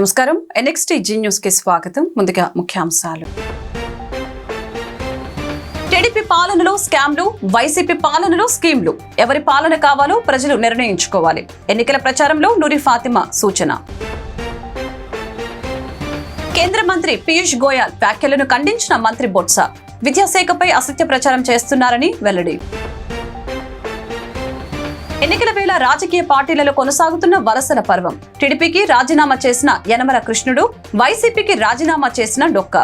నమస్కారం. NXT G news కి స్వాగతం. ముందుగా ముఖ్యాంశాలు. టీడీపీ పాలనలో స్కామ్లు, వైసీపీ పాలనలో స్కీమ్లు. ఎవరి పాలన కావాలో ప్రజలు నిర్ణయించుకోవాలి. ఎన్నికల ప్రచారంలో నూరి ఫాతిమా సూచన. కేంద్ర మంత్రి పీయూష్ గోయల్ వ్యాఖ్యలను ఖండించిన మంత్రి బొత్స. విద్యాశాఖపై అసత్య ప్రచారం చేస్తున్నారని వెల్లడి. ఎన్నికల వేళ రాజకీయ పార్టీలలో కొనసాగుతున్న వలసల పర్వం. టీడీపీకి రాజీనామా చేసిన యనమల కృష్ణుడు, వైసీపీకి రాజీనామా చేసిన డొక్క.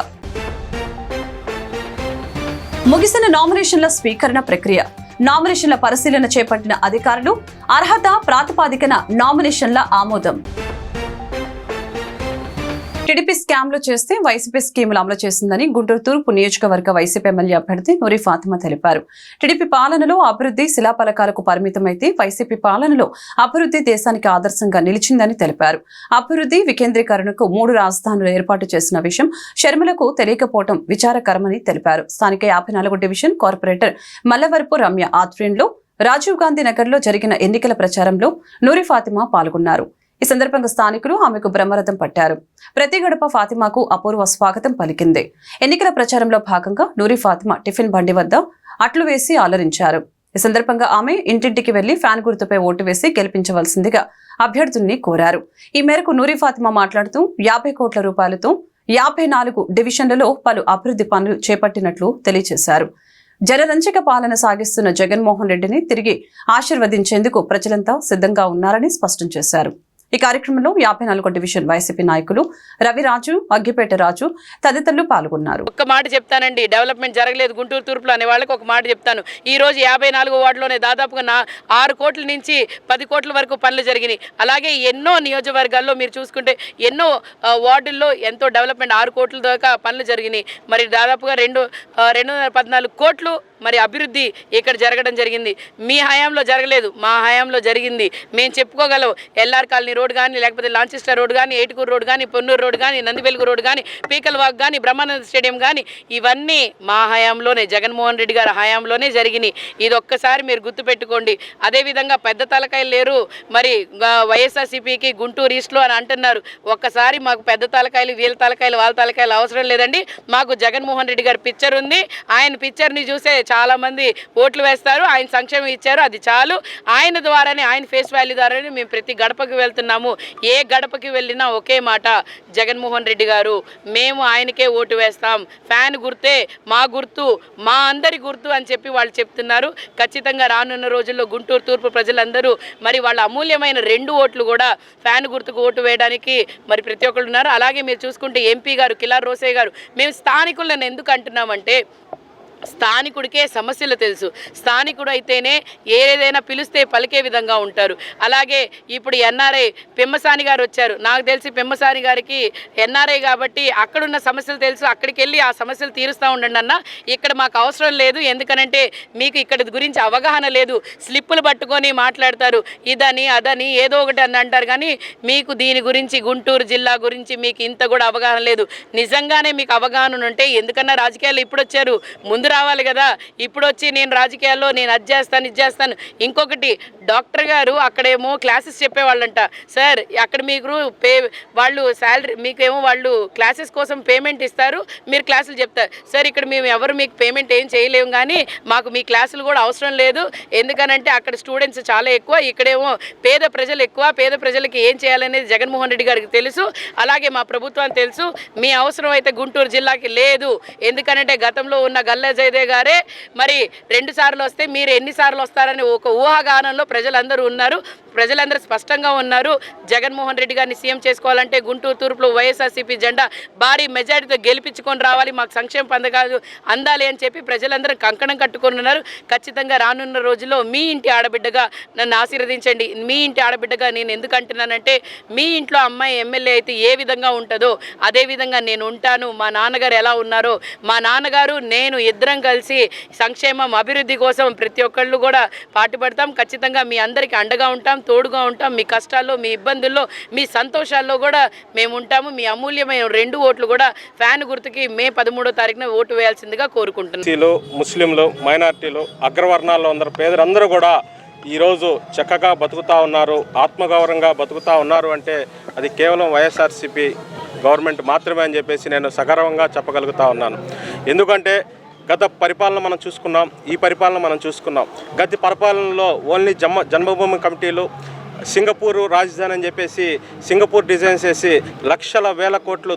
ముగిసిన నామినేషన్ల స్వీకరణ ప్రక్రియ. నామినేషన్ల పరిశీలన చేపట్టిన అధికారులు. అర్హత ప్రాతిపాదికన నామినేషన్ల ఆమోదం. టీడీపీ స్కామ్లు చేస్తే వైసీపీ స్కీములు అమలు చేసిందని గుంటూరు తూర్పు నియోజకవర్గ వైసీపీ ఎమ్మెల్యే అభ్యర్థి నూరి ఫాతిమా తెలిపారు. టీడీపీ పాలనలో అభివృద్ధి శిలాఫలకాలకు పరిమితమైతే వైసీపీ పాలనలో అభివృద్ధి దేశానికి ఆదర్శంగా నిలిచిందని తెలిపారు. అభివృద్ధి వికేంద్రీకరణకు 3 రాజధానులు ఏర్పాటు చేసిన విషయం షర్మిలకు తెలియకపోవడం విచారకరమని తెలిపారు. స్థానిక 54 డివిజన్ కార్పొరేటర్ మల్లవరపు రమ్య ఆధ్వర్యంలో రాజీవ్ గాంధీ నగర్ లో జరిగిన ఎన్నికల ప్రచారంలో నూరి ఫాతిమా పాల్గొన్నారు. ఈ సందర్భంగా స్థానికులు ఆమెకు బ్రహ్మరథం పట్టారు. ప్రతి గడప ఫాతిమాకు అపూర్వ స్వాగతం పలికింది. ఎన్నికల ప్రచారంలో భాగంగా నూరి ఫాతిమా టిఫిన్ బండి వద్ద అట్లు వేసి ఆలరించారు. ఈ సందర్భంగా ఆమె ఇంటింటికి వెళ్లి ఫ్యాన్ గుర్తుపై ఓటు వేసి గెలిపించవలసిందిగా అభ్యర్థుల్ని కోరారు. ఈ మేరకు నూరి ఫాతిమా మాట్లాడుతూ 50 కోట్ల రూపాయలతో 54 డివిజన్లలో పలు అభివృద్ధి పనులు చేపట్టినట్లు తెలియజేశారు. జనరంజక పాలన సాగిస్తున్న జగన్మోహన్ రెడ్డిని తిరిగి ఆశీర్వదించేందుకు ప్రజలంతా సిద్ధంగా ఉన్నారని స్పష్టం చేశారు. ఈ కార్యక్రమంలో 54 డివిజన్ వైసీపీ నాయకులు రవిరాజు, అగ్గిపేట రాజు తదితరులు పాల్గొన్నారు. ఒక్క మాట చెప్తానండి, డెవలప్మెంట్ జరగలేదు గుంటూరు తూర్పులో అనే వాళ్ళకి ఒక మాట చెప్తాను. ఈ రోజు 54 వార్డులోనే దాదాపుగా 6 కోట్ల నుంచి 10 కోట్ల వరకు పనులు జరిగినాయి. అలాగే ఎన్నో నియోజకవర్గాల్లో మీరు చూసుకుంటే ఎన్నో వార్డుల్లో ఎంతో డెవలప్మెంట్ 6 కోట్ల దాకా పనులు జరిగినాయి. మరి దాదాపుగా 214 కోట్లు మరి అభివృద్ధి ఇక్కడ జరగడం జరిగింది. మీ హయాంలో జరగలేదు, మా హయాంలో జరిగింది. మేము చెప్పుకోగలం. ఎల్ఆర్ కాలనీ రోడ్ కానీ, లేకపోతే లాంచెస్టర్ రోడ్ కానీ, ఏటుకూరు రోడ్ కానీ, పొన్నూరు రోడ్ కానీ, నందివెలుగు రోడ్ కానీ, పీకల్ వాక్ కానీ, బ్రహ్మానంద స్టేడియం కానీ, ఇవన్నీ మా హయాంలోనే, జగన్మోహన్ రెడ్డి గారి హయాంలోనే జరిగినాయి. ఇది ఒక్కసారి మీరు గుర్తుపెట్టుకోండి. అదేవిధంగా పెద్ద తలకాయలు లేరు మరి వైఎస్ఆర్సీపీకి గుంటూరు ఈస్ట్లో అని అంటున్నారు. ఒక్కసారి మాకు పెద్ద తలకాయలు, వీళ్ళ తలకాయలు, వాళ్ళ తలకాయలు అవసరం లేదండి. మాకు జగన్మోహన్ రెడ్డి గారి పిక్చర్ ఉంది. ఆయన పిక్చర్ని చూసే చాలామంది ఓట్లు వేస్తారు. ఆయన సంక్షేమం ఇచ్చారు, అది చాలు. ఆయన ద్వారానే, ఆయన ఫేస్ వాల్యూ ద్వారానే మేము ప్రతి గడపకి వెళ్తున్నాము. ఏ గడపకి వెళ్ళినా ఒకే మాట, జగన్మోహన్ రెడ్డి గారు, మేము ఆయనకే ఓటు వేస్తాం. ఫ్యాన్ గుర్తే మా గుర్తు, మా అందరి గుర్తు అని చెప్పి వాళ్ళు చెప్తున్నారు. ఖచ్చితంగా రానున్న రోజుల్లో గుంటూరు తూర్పు ప్రజలందరూ మరి వాళ్ళ అమూల్యమైన 2 ఓట్లు కూడా ఫ్యాన్ గుర్తుకు ఓటు వేయడానికి మరి ప్రతి ఒక్కరు ఉన్నారు. అలాగే మీరు చూసుకుంటే ఎంపీ గారు కిలార్ రోసయ్య గారు, మేము స్థానికులను ఎందుకు అంటున్నామంటే స్థానికుడికే సమస్యలు తెలుసు. స్థానికుడు అయితేనే ఏదైనా పిలిస్తే పలికే విధంగా ఉంటారు. అలాగే ఇప్పుడు ఎన్ఆర్ఐ పెమ్మసాని గారు వచ్చారు. నాకు తెలిసి పెమ్మసాని గారికి ఎన్ఆర్ఐ కాబట్టి అక్కడున్న సమస్యలు తెలుసు. అక్కడికి వెళ్ళి ఆ సమస్యలు తీరుస్తూ ఉండండి అన్న. ఇక్కడ మాకు అవసరం లేదు, ఎందుకనంటే మీకు ఇక్కడ గురించి అవగాహన లేదు. స్లిప్పులు పట్టుకొని మాట్లాడతారు, ఇదని అదని ఏదో ఒకటి అని అంటారు. కానీ మీకు దీని గురించి, గుంటూరు జిల్లా గురించి మీకు ఇంత కూడా అవగాహన లేదు. నిజంగానే మీకు అవగాహన ఉంటే ఎందుకన్నా రాజకీయాల్లో ఇప్పుడు వచ్చారు, ముందు రావాలి కదా. ఇప్పుడు వచ్చి నేను రాజకీయాల్లో నేను అది చేస్తాను, ఇది చేస్తాను. ఇంకొకటి, డాక్టర్ గారు అక్కడేమో క్లాసెస్ చెప్పేవాళ్ళంట. సార్ అక్కడ మీకు వాళ్ళు శాలరీ మీకేమో వాళ్ళు క్లాసెస్ కోసం పేమెంట్ ఇస్తారు, మీరు క్లాసులు చెప్తారు. సార్ ఇక్కడ మేము ఎవరు మీకు పేమెంట్ ఏం చేయలేము, కానీ మాకు మీ క్లాసులు కూడా అవసరం లేదు. ఎందుకనంటే అక్కడ స్టూడెంట్స్ చాలా ఎక్కువ, ఇక్కడేమో పేద ప్రజలు ఎక్కువ. పేద ప్రజలకి ఏం చేయాలనేది జగన్మోహన్ రెడ్డి గారికి తెలుసు, అలాగే మా ప్రభుత్వానికి తెలుసు. మీ అవసరం అయితే గుంటూరు జిల్లాకి లేదు. ఎందుకనంటే గతంలో ఉన్న గల్లా జయదేవ్ గారే మరి 2 సార్లు వస్తే మీరు ఎన్నిసార్లు వస్తారని ఒక ఊహాగానంలో ప్రజలందరూ ఉన్నారు. ప్రజలందరూ స్పష్టంగా ఉన్నారు. జగన్మోహన్ రెడ్డి గారిని సీఎం చేసుకోవాలంటే గుంటూరు తూర్పులో వైఎస్ఆర్సీపీ జెండా భారీ మెజారిటీతో గెలిపించుకొని రావాలి, మాకు సంక్షేమ పథకాలు అందాలి అని చెప్పి ప్రజలందరూ కంకణం కట్టుకొని ఉన్నారు. ఖచ్చితంగా రానున్న రోజుల్లో మీ ఇంటి ఆడబిడ్డగా నన్ను ఆశీర్వదించండి. మీ ఇంటి ఆడబిడ్డగా నేను ఎందుకు అంటున్నానంటే, మీ ఇంట్లో అమ్మాయి ఎమ్మెల్యే అయితే ఏ విధంగా ఉంటుందో అదేవిధంగా నేను ఉంటాను. మా నాన్నగారు ఎలా ఉన్నారో, మా నాన్నగారు నేను ఇద్దరం కలిసి సంక్షేమం, అభివృద్ధి కోసం ప్రతి ఒక్కళ్ళు కూడా పాటుపడతాం. ఖచ్చితంగా మీ అందరికీ అండగా ఉంటాం, తోడుగా ఉంటాం. మీ కష్టాల్లో, మీ ఇబ్బందుల్లో, మీ సంతోషాల్లో కూడా మేము ఉంటాము. మీ అమూల్యమైన 2 ఓట్లు కూడా ఫ్యాన్ గుర్తుకి మే 13వ తారీఖున ఓటు వేయాల్సిందిగా కోరుకుంటున్నాను. ముస్లింలు, మైనార్టీలు, అగ్రవర్ణాల్లో అందరూ పేదలందరూ కూడా ఈరోజు చక్కగా బతుకుతూ ఉన్నారు, ఆత్మగౌరవంగా బతుకుతూ ఉన్నారు అంటే అది కేవలం వైఎస్ఆర్సీపీ గవర్నమెంట్ మాత్రమే అని చెప్పేసి నేను సగర్వంగా చెప్పగలుగుతా ఉన్నాను. ఎందుకంటే గత పరిపాలన మనం చూసుకున్నాం, ఈ పరిపాలన మనం చూసుకున్నాం. గత పరిపాలనలో ఓన్లీ జన్మభూమి కమిటీలు, సింగపూరు రాజధాని అని చెప్పేసి సింగపూర్ డిజైన్స్ చేసి లక్షల వేల కోట్లు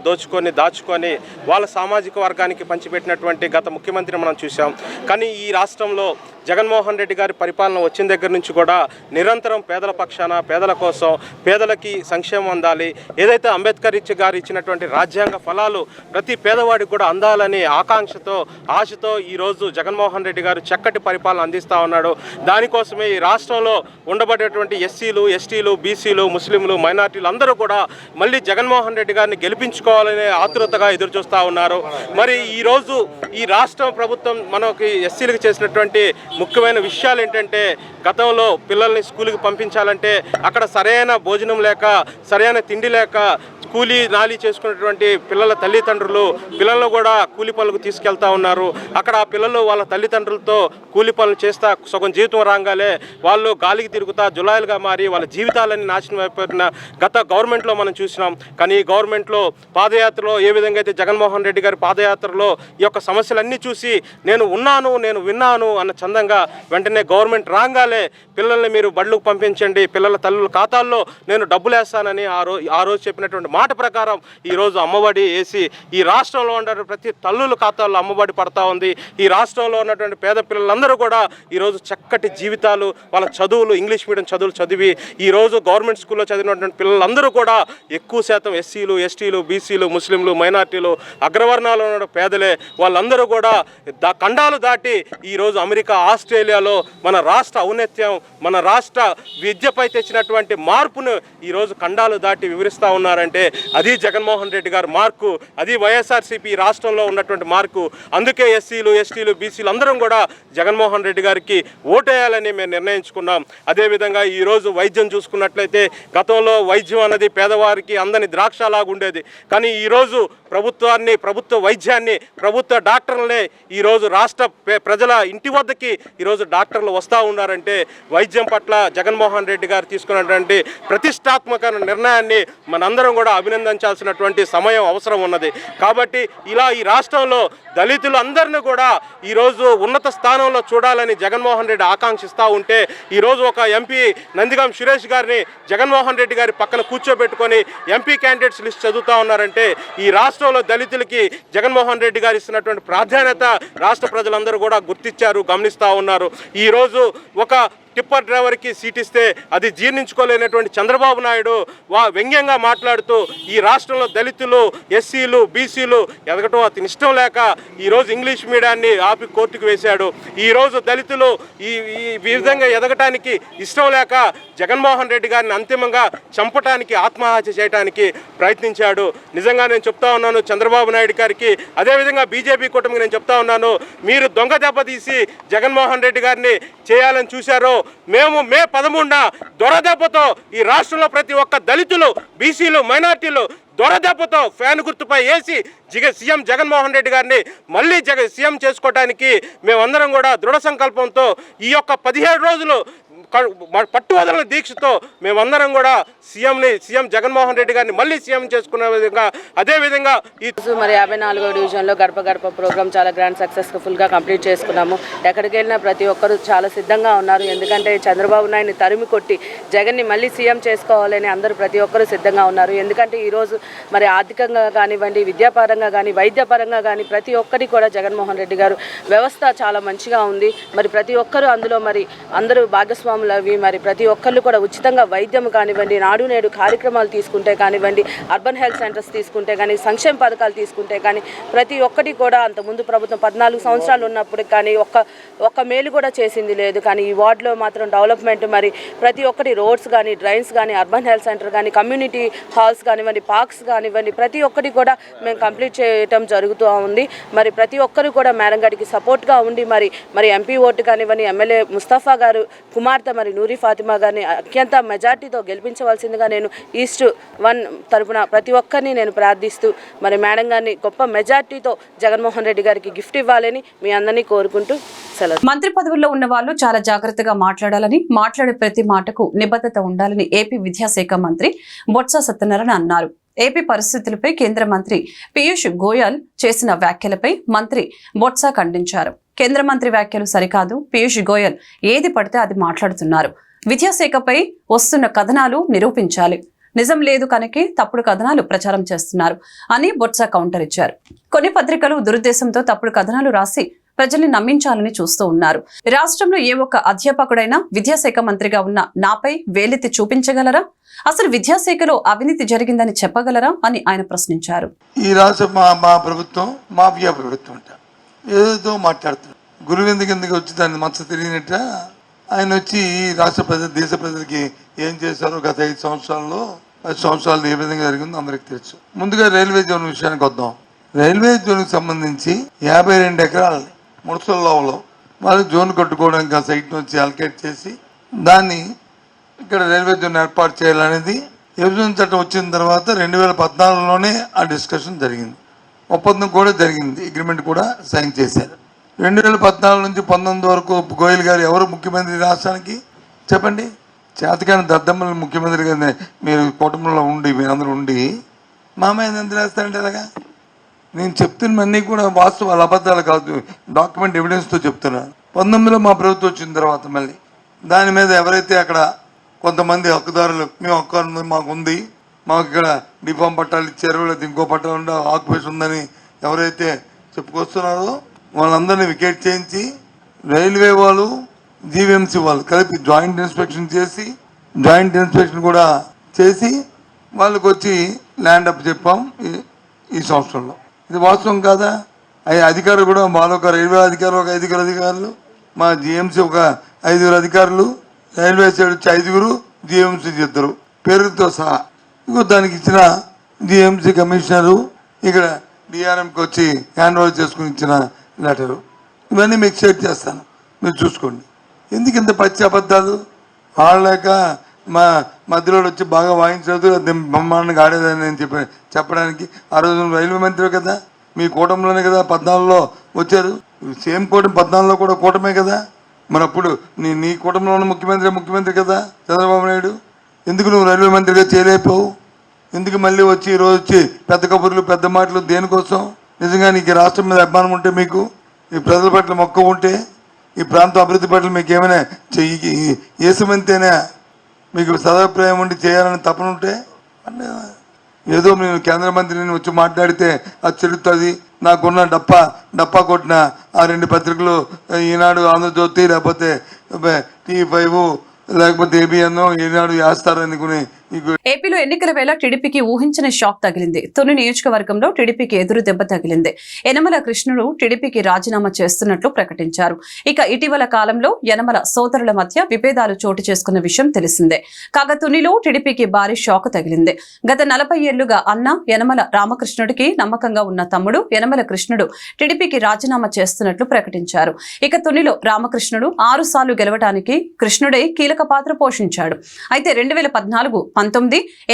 దాచుకొని వాళ్ళ సామాజిక వర్గానికి పంచిపెట్టినటువంటి గత ముఖ్యమంత్రిని మనం చూసాం. కానీ ఈ రాష్ట్రంలో జగన్మోహన్ రెడ్డి గారి పరిపాలన వచ్చిన దగ్గర నుంచి కూడా నిరంతరం పేదల పక్షాన, పేదల కోసం, పేదలకి సంక్షేమం అందాలి, ఏదైతే అంబేద్కర్ గారు ఇచ్చినటువంటి రాజ్యాంగ ఫలాలు ప్రతి పేదవాడికి కూడా అందాలని ఆశతో ఈరోజు జగన్మోహన్ రెడ్డి గారు చక్కటి పరిపాలన అందిస్తూ ఉన్నాడు. దానికోసమే ఈ రాష్ట్రంలో ఉండబడేటువంటి ఎస్సీలు, ఎస్టీలు, బీసీలు, ముస్లింలు, మైనార్టీలు అందరూ కూడా మళ్ళీ జగన్మోహన్ రెడ్డి గారిని గెలిపించుకోవాలనే ఆతృతగా ఎదురు చూస్తూ ఉన్నారు. మరి ఈరోజు ఈ రాష్ట్ర ప్రభుత్వం మనకి ఎస్సీలకు చేసినటువంటి ముఖ్యమైన విషయాలు ఏంటంటే, గతంలో పిల్లల్ని స్కూల్కి పంపించాలంటే అక్కడ సరైన భోజనం లేక, సరైన తిండి లేక కూలీ నాలి చేసుకున్నటువంటి పిల్లల తల్లిదండ్రులు పిల్లలను కూడా కూలి పనులకు తీసుకెళ్తా ఉన్నారు. అక్కడ ఆ పిల్లలు వాళ్ళ తల్లిదండ్రులతో కూలి పనులు చేస్తా సగం జీవితం రాగానే వాళ్ళు గాలికి తిరుగుతా జులాయిలుగా మారి వాళ్ళ జీవితాలన్నీ నాశనం అయిపోయిన గత గవర్నమెంట్లో మనం చూసినాం. కానీ ఈ గవర్నమెంట్లో పాదయాత్రలో ఏ విధంగా అయితే జగన్మోహన్ రెడ్డి గారి పాదయాత్రలో ఈ యొక్క సమస్యలన్నీ చూసి నేను విన్నాను అన్న చందంగా వెంటనే గవర్నమెంట్ రాగానే పిల్లల్ని మీరు బడులకు పంపించండి, పిల్లల తల్లుల ఖాతాల్లో నేను డబ్బులు వేస్తానని ఆ రోజు చెప్పినటువంటి మాట ప్రకారం ఈరోజు అమ్మఒడి వేసి ఈ రాష్ట్రంలో ఉన్న ప్రతి తల్లుల ఖాతాల్లో అమ్మఒడి పడతా ఉంది. ఈ రాష్ట్రంలో ఉన్నటువంటి పేద పిల్లలందరూ కూడా ఈరోజు చక్కటి జీవితాలు, వాళ్ళ చదువులు, ఇంగ్లీష్ మీడియం చదువులు చదివి ఈరోజు గవర్నమెంట్ స్కూల్లో చదివినటువంటి పిల్లలందరూ కూడా ఎక్కువ శాతం ఎస్సీలు, ఎస్టీలు, బీసీలు, ముస్లింలు, మైనార్టీలు, అగ్రవర్ణాలు ఉన్న పేదలే. వాళ్ళందరూ కూడా ఖండాలు దాటి ఈరోజు అమెరికా, ఆస్ట్రేలియాలో మన రాష్ట్ర ఔన్నత్యం, మన రాష్ట్ర విద్యపై తెచ్చినటువంటి మార్పును ఈరోజు ఖండాలు దాటి వివరిస్తూ ఉన్నారంటే అది జగన్మోహన్ రెడ్డి గారి మార్కు, అది వైఎస్ఆర్సీపీ రాష్ట్రంలో ఉన్నటువంటి మార్కు. అందుకే ఎస్సీలు, ఎస్టీలు, బీసీలు అందరం కూడా జగన్మోహన్ రెడ్డి గారికి ఓటేయాలని మేము నిర్ణయించుకున్నాం. అదేవిధంగా ఈరోజు వైద్యం చూసుకున్నట్లయితే గతంలో వైద్యం అన్నది పేదవారికి అందని ద్రాక్షలాగా ఉండేది. కానీ ఈరోజు ప్రభుత్వ వైద్యాన్ని, ప్రభుత్వ డాక్టర్లనే ఈరోజు రాష్ట్ర ప్రజల ఇంటి వద్దకి ఈరోజు డాక్టర్లు వస్తూ ఉన్నారంటే వైద్యం పట్ల జగన్మోహన్ రెడ్డి గారు తీసుకున్నటువంటి ప్రతిష్టాత్మక నిర్ణయాన్ని మనందరం కూడా అభినందించాల్సినటువంటి సమయం అవసరం ఉన్నది. కాబట్టి ఇలా ఈ రాష్ట్రంలో దళితులు అందరినీ కూడా ఈరోజు ఉన్నత స్థానంలో చూడాలని జగన్మోహన్ రెడ్డి ఆకాంక్షిస్తూ ఉంటే ఈరోజు ఒక ఎంపీ నందిగాం సురేష్ గారిని జగన్మోహన్ రెడ్డి గారి పక్కన కూర్చోబెట్టుకొని ఎంపీ క్యాండిడేట్స్ లిస్ట్ చదువుతూ ఉన్నారంటే ఈ రాష్ట్రంలో దళితులకి జగన్మోహన్ రెడ్డి గారు ఇస్తున్నటువంటి ప్రాధాన్యత రాష్ట్ర ప్రజలందరూ కూడా గుర్తించారు, గమనిస్తూ ఉన్నారు. ఈరోజు ఒక టిప్పర్ డ్రైవర్కి సీట్ ఇస్తే అది జీర్ణించుకోలేనటువంటి చంద్రబాబు నాయుడు వ్యంగ్యంగా మాట్లాడుతూ ఈ రాష్ట్రంలో దళితులు, ఎస్సీలు, బీసీలు ఎదగటం అతని ఇష్టం లేక ఈరోజు ఇంగ్లీష్ మీడియాన్ని ఆపి కోర్టుకు వేశాడు. ఈరోజు దళితులు ఈ విధంగా ఎదగటానికి ఇష్టం లేక జగన్మోహన్ రెడ్డి గారిని అంతిమంగా చంపటానికి, ఆత్మహత్య చేయడానికి ప్రయత్నించాడు. నిజంగా నేను చెప్తా ఉన్నాను చంద్రబాబు నాయుడు గారికి, అదేవిధంగా బీజేపీ కూటమికి నేను చెప్తా ఉన్నాను, మీరు దొంగ దెబ్బతీసి జగన్మోహన్ రెడ్డి గారిని చేయాలని చూశారో మేము మే 13న దొరదెబ్బతో ఈ రాష్ట్రంలో ప్రతి ఒక్క దళితులు, బీసీలు, మైనార్టీలు దొరదెబ్బతో ఫ్యాన్ గుర్తుపై వేసి సీఎం జగన్మోహన్ రెడ్డి గారిని మళ్ళీ సీఎం చేసుకోవడానికి మేమందరం కూడా దృఢ సంకల్పంతో ఈ యొక్క 17 రోజులు పట్టువదల దీక్షతో మేమందరం కూడా సీఎం జగన్మోహన్ రెడ్డి గారిని మళ్ళీ సీఎం చేసుకునే విధంగా, అదేవిధంగా మరి 54వ డివిజన్లో గడప గడప ప్రోగ్రామ్ చాలా గ్రాండ్ సక్సెస్ఫుల్గా కంప్లీట్ చేసుకున్నాము. ఎక్కడికి వెళ్ళినా ప్రతి ఒక్కరు చాలా సిద్ధంగా ఉన్నారు. ఎందుకంటే చంద్రబాబు నాయుడిని తరిమి కొట్టి జగన్ని మళ్ళీ సీఎం చేసుకోవాలని అందరూ ప్రతి ఒక్కరు సిద్ధంగా ఉన్నారు. ఎందుకంటే ఈరోజు మరి ఆర్థికంగా కానివ్వండి, విద్యాపరంగా కానీ, వైద్యపరంగా కానీ ప్రతి ఒక్కటి కూడా జగన్మోహన్ రెడ్డి గారు వ్యవస్థ చాలా మంచిగా ఉంది. మరి ప్రతి ఒక్కరు అందులో మరి అందరూ భాగస్వాములు అవి. మరి ప్రతి ఒక్కళ్ళు కూడా ఉచితంగా వైద్యం కానివ్వండి, నాడు నేడు కార్యక్రమాలు తీసుకుంటే కానివ్వండి, అర్బన్ హెల్త్ సెంటర్స్ తీసుకుంటే కానీ, సంక్షేమ పథకాలు తీసుకుంటే కానీ ప్రతి ఒక్కటి కూడా అంతకుముందు ప్రభుత్వం 14 సంవత్సరాలు ఉన్నప్పుడు కానీ ఒక్క మేలు కూడా చేసింది లేదు. కానీ ఈ వార్డులో మాత్రం డెవలప్మెంట్, మరి ప్రతి ఒక్కటి రోడ్స్ కానీ, డ్రైన్స్ కానీ, అర్బన్ హెల్త్ సెంటర్ కానీ, కమ్యూనిటీ హాల్స్ కానివ్వండి, పార్క్స్ కానివ్వండి ప్రతి ఒక్కటి కూడా మేము కంప్లీట్ చేయటం జరుగుతూ ఉంది. మరి ప్రతి ఒక్కరు కూడా మేడం గారికి సపోర్ట్గా ఉండి మరి ఎంపీ ఓటు కానివ్వండి, ఎమ్మెల్యే ముస్తఫా గారు కుమార్తె కుమార్తె మరి నూరి ఫాతిమా గారిని అత్యంత మెజార్టీతో గెలిపించవలసిందిగా నేను ఈస్ట్ 1 తరపున ప్రతి ఒక్కరిని నేను ప్రార్థిస్తూ మరి మేడం గారిని గొప్ప మెజార్టీతో జగన్మోహన్ రెడ్డి గారికి గిఫ్ట్ ఇవ్వాలని మీ అందరినీ కోరుకుంటూ సెలవు. మంత్రి పదవుల్లో ఉన్న వాళ్ళు చాలా జాగ్రత్తగా మాట్లాడాలని, మాట్లాడే ప్రతి మాటకు నిబద్ధత ఉండాలని ఏపీ విద్యాశాఖ మంత్రి బొత్స సత్యనారాయణ అన్నారు. ఏపీ పరిస్థితులపై కేంద్ర మంత్రి పీయూష్ గోయల్ చేసిన వ్యాఖ్యలపై మంత్రి బొత్స ఖండించారు. కేంద్ర మంత్రి వ్యాఖ్యలు సరికాదు, పీయూష్ గోయల్ ఏది పడితే అది మాట్లాడుతున్నారు. విద్యాశాఖపై వస్తున్న కథనాలు నిరూపించాలి, నిజం లేదు కనుకే తప్పుడు కథనాలు ప్రచారం చేస్తున్నారు అని బొత్స కౌంటర్ ఇచ్చారు. కొన్ని పత్రికలు దురుద్దేశంతో తప్పుడు కథనాలు రాసి ప్రజల్ని నమ్మించాలని చూస్తూ ఉన్నారు. రాష్ట్రంలో ఏ ఒక్క అధ్యాపకుడైనా విద్యాశాఖ మంత్రిగా ఉన్న నాపై వేలెత్తి చూపించగలరా? అసలు విద్యాశాఖలో అవినీతి జరిగిందని చెప్పగలరా అని ఆయన ప్రశ్నించారు. ఈ రాష్ట్ర మా ప్రభుత్వం మాఫియా ప్రభుత్వం అంట, ఏదో మాట్లాడుతున్నారు. గురువు ఎందుకు వచ్చి దాన్ని మచ్చ తెలియనట్ట ఆయన వచ్చి రాష్ట్ర ప్రజలు, దేశ ప్రజలకి ఏం చేశారో గత 5 సంవత్సరాల్లో 10 సంవత్సరాలు ఏ విధంగా జరిగిందో అందరికి తెలుసు. ముందుగా రైల్వే జోన్ విషయానికి వద్దాం. రైల్వే జోన్కి సంబంధించి 52 ఎకరాలు ముడసల్లోవలో వాళ్ళు జోన్ కట్టుకోవడానికి ఆ సైట్ నుంచి అలకేట్ చేసి దాన్ని ఇక్కడ రైల్వే జోన్ ఏర్పాటు చేయాలనేది విభజన చట్టం వచ్చిన తర్వాత 2014లోనే ఆ డిస్కషన్ జరిగింది. ఒప్పందం కూడా జరిగింది, అగ్రిమెంట్ కూడా సైన్ చేశారు. 2014 నుంచి 19 వరకు గోయల్ గారు ఎవరు ముఖ్యమంత్రి రాష్ట్రానికి చెప్పండి? చేతకాని దద్దమ్మలు ముఖ్యమంత్రి గారిని మీరు కూటమిలో ఉండి మీరందరూ ఉండి మామయ్య ఎంత రాస్తారంటే అలాగా? నేను చెప్తున్నవన్నీ కూడా వాస్తవాలు, అబద్ధాలు కాదు, డాక్యుమెంట్ ఎవిడెన్స్తో చెప్తున్నాను. 19లో మా ప్రభుత్వం వచ్చిన తర్వాత మళ్ళీ దాని మీద ఎవరైతే అక్కడ కొంతమంది హక్కుదారులు, మేము హక్కు మాకు ఉంది, మాకు ఇక్కడ డిఫామ్ పట్టాలు ఇచ్చారు, లేదా ఇంకో పట్టాలు ఉండే ఆక్యుపేషన్ ఉందని ఎవరైతే చెప్పుకొస్తున్నారో వాళ్ళందరినీ వికెట్ చేయించి రైల్వే వాళ్ళు, జీవీఎంసీ వాళ్ళు కలిపి జాయింట్ ఇన్స్పెక్షన్ చేసి, జాయింట్ ఇన్స్పెక్షన్ కూడా చేసి వాళ్ళకి వచ్చి ల్యాండ్ అప్ చెప్పాం ఈ సంవత్సరంలో. ఇది వాస్తవం కాదా? అధికారులు కూడా మాలో ఒక రైల్వే అధికారులు, ఒక 5 అధికారులు, మా జీఎంసీ ఒక 5 అధికారులు, రైల్వే సైడ్ వచ్చి 5, జీఎంసీ 2 పేరుతో సహా. ఇంకో దానికి ఇచ్చిన జీఎంసీ కమిషనరు ఇక్కడ డిఆర్ఎంకి వచ్చి హ్యాండ్ ఓవర్ చేసుకుని ఇచ్చిన లెటరు, ఇవన్నీ మీకు షేర్ చేస్తాను, మీరు చూసుకోండి. ఎందుకు ఇంత పచ్చి అబద్ధాలు ఆడలేక మా మధ్యలో వచ్చి బాగా వాయించలేదు, బ్రహ్మాండంగా ఆడేదని నేను చెప్పడానికి. ఆ రోజు రైల్వే మంత్రి కదా, మీ కూటమిలోనే కదా 14లో వచ్చారు, సేమ్ కూటమి 14లో కూడా కూటమే కదా. మరి అప్పుడు నీ కూటమిలోనే ముఖ్యమంత్రి కదా చంద్రబాబు నాయుడు. ఎందుకు నువ్వు రైల్వే మంత్రిగా చేయలేకపోవు? ఎందుకు మళ్ళీ వచ్చి ఈరోజు వచ్చి పెద్ద కబుర్లు, పెద్ద మాటలు దేనికోసం? నిజంగా నీకు రాష్ట్రం మీద అభిమానం ఉంటే, మీకు ఈ ప్రజల పట్ల మొక్క ఉంటే, ఈ ప్రాంత అభివృద్ధి పట్ల మీకు ఏమైనా ఏసమంతేనా మీకు సదాభిప్రాయం ఉండి చేయాలని తపన ఉంటే, ఏదో నేను కేంద్ర మంత్రిని వచ్చి మాట్లాడితే అది చెల్లుతుంది, నాకున్న డప్పా కొట్టిన ఆ 2 పత్రికలు, ఈనాడు, ఆంధ్రజ్యోతి, లేకపోతే T5 లేకపోతే ఏబిఎన్, ఈనాడు వేస్తారనుకుని. ఏపీలో ఎన్నికల వేళ టీడీపీకి ఊహించిన షాక్ తగిలింది. తుని నియోజకవర్గంలో టీడీపీకి ఎదురు దెబ్బ తగిలింది. యనమల కృష్ణుడు టీడీపీకి రాజీనామా చేస్తున్నట్లు ప్రకటించారు. ఇక ఇటీవల కాలంలో యనమల సోదరుల మధ్య విభేదాలు చోటు చేసుకున్న విషయం తెలిసిందే. కాగా తునిలో టీడీపీకి భారీ షాక్ తగిలింది. గత 40 ఏళ్లుగా అన్న యనమల రామకృష్ణుడికి నమ్మకంగా ఉన్న తమ్ముడు యనమల కృష్ణుడు టీడీపీకి రాజీనామా చేస్తున్నట్లు ప్రకటించారు. ఇక తునిలో రామకృష్ణుడు 6 సార్లు గెలవడానికి కృష్ణుడే కీలక పాత్ర పోషించాడు. అయితే 2014-19